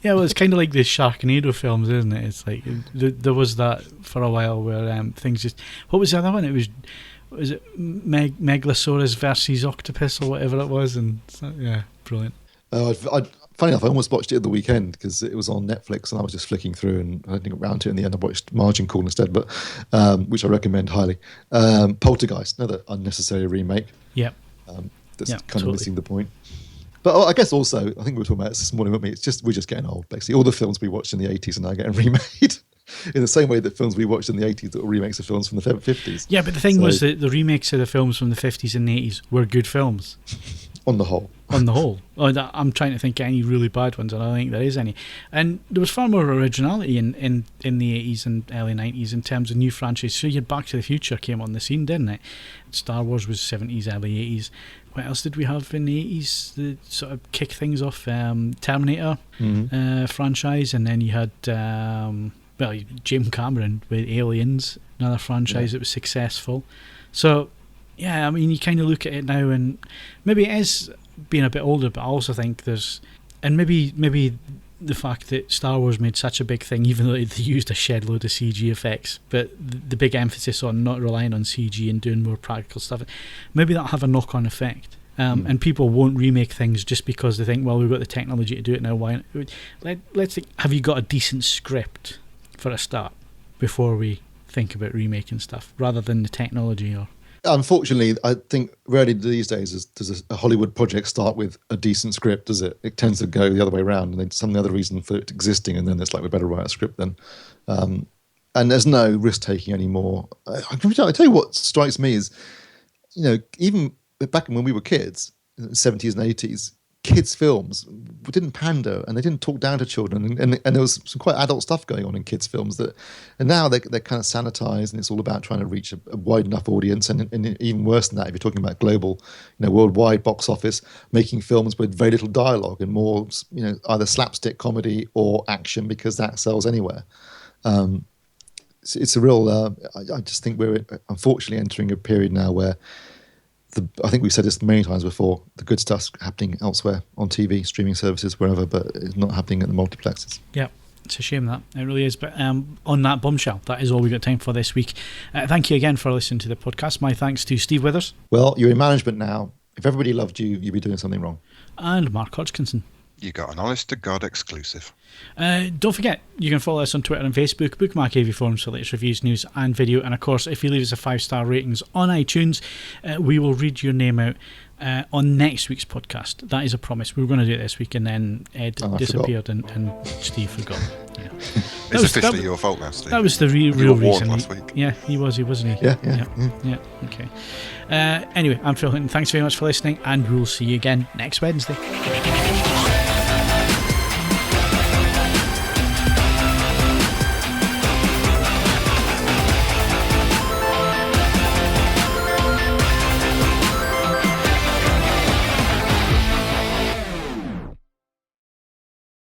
[SPEAKER 1] Yeah, well, it's kind of like the Sharknado films, isn't it? It's like there was that for a while where things just... What was the other one? Was it Megalosaurus versus Octopus or whatever it was? And yeah, brilliant.
[SPEAKER 2] Funny enough, I almost watched it at the weekend because it was on Netflix and I was just flicking through and I didn't get around to it. In the end, I watched Margin Call instead, but which I recommend highly. Poltergeist, another unnecessary remake.
[SPEAKER 1] Yep.
[SPEAKER 2] That's kind of missing the point. But I guess also, I think we were talking about this morning with me, we're just getting old, basically. All the films we watched in the 80s are now getting remade in the same way that films we watched in the 80s that were remakes of films from the 50s.
[SPEAKER 1] Yeah, but the thing was that the remakes of the films from the 50s and the 80s were good films.
[SPEAKER 2] On the whole.
[SPEAKER 1] On the whole. I'm trying to think of any really bad ones, and I don't think there is any. And there was far more originality in the 80s and early 90s in terms of new franchises. So you had Back to the Future came on the scene, didn't it? Star Wars was 70s, early 80s. What else did we have in the 80s that sort of kick things off? Terminator franchise, and then you had James Cameron with Aliens, another franchise that was successful. So yeah, I mean, you kind of look at it now, and maybe it is being a bit older, but I also think there's, and maybe the fact that Star Wars made such a big thing, even though they used a shed load of CG effects, but the big emphasis on not relying on CG and doing more practical stuff, maybe that'll have a knock-on effect. And people won't remake things just because they think, well, we've got the technology to do it now. Why? Let's think, have you got a decent script for a start before we think about remaking stuff, rather than the technology? Or
[SPEAKER 2] unfortunately, I think rarely these days does a Hollywood project start with a decent script, does it? It tends to go the other way around, and there's some other reason for it existing, and then it's like, we better write a script then. And there's no risk-taking anymore. I tell you what strikes me is, even back when we were kids, in the 70s and 80s, kids' films didn't pander, and they didn't talk down to children, and there was some quite adult stuff going on in kids' films and now they're kind of sanitized, and it's all about trying to reach a wide enough audience, and even worse than that, if you're talking about global, worldwide box office, making films with very little dialogue and more, either slapstick comedy or action, because that sells anywhere. It's a real. I just think we're unfortunately entering a period now where I think we've said this many times before, the good stuff's happening elsewhere on TV, streaming services, wherever, but it's not happening at the multiplexes.
[SPEAKER 1] Yeah, it's a shame that. It really is. But on that bombshell, that is all we've got time for this week. Thank you again for listening to the podcast. My thanks to Steve Withers.
[SPEAKER 2] Well, you're in management now. If everybody loved you, you'd be doing something wrong.
[SPEAKER 1] And Mark Hodgkinson.
[SPEAKER 3] You got an honest-to-God exclusive.
[SPEAKER 1] Don't forget, you can follow us on Twitter and Facebook, bookmark AVForums for latest reviews, news and video, and of course, if you leave us a 5-star ratings on iTunes, we will read your name out on next week's podcast. That is a promise. We were going to do it this week, and then Ed disappeared and Steve forgot. Yeah.
[SPEAKER 3] It's officially your fault now, Steve.
[SPEAKER 1] That was the real reason.
[SPEAKER 3] Last week.
[SPEAKER 1] Yeah, he was, wasn't he?
[SPEAKER 2] Yeah.
[SPEAKER 1] Okay. Anyway, I'm Phil Hinton. Thanks very much for listening, and we'll see you again next Wednesday.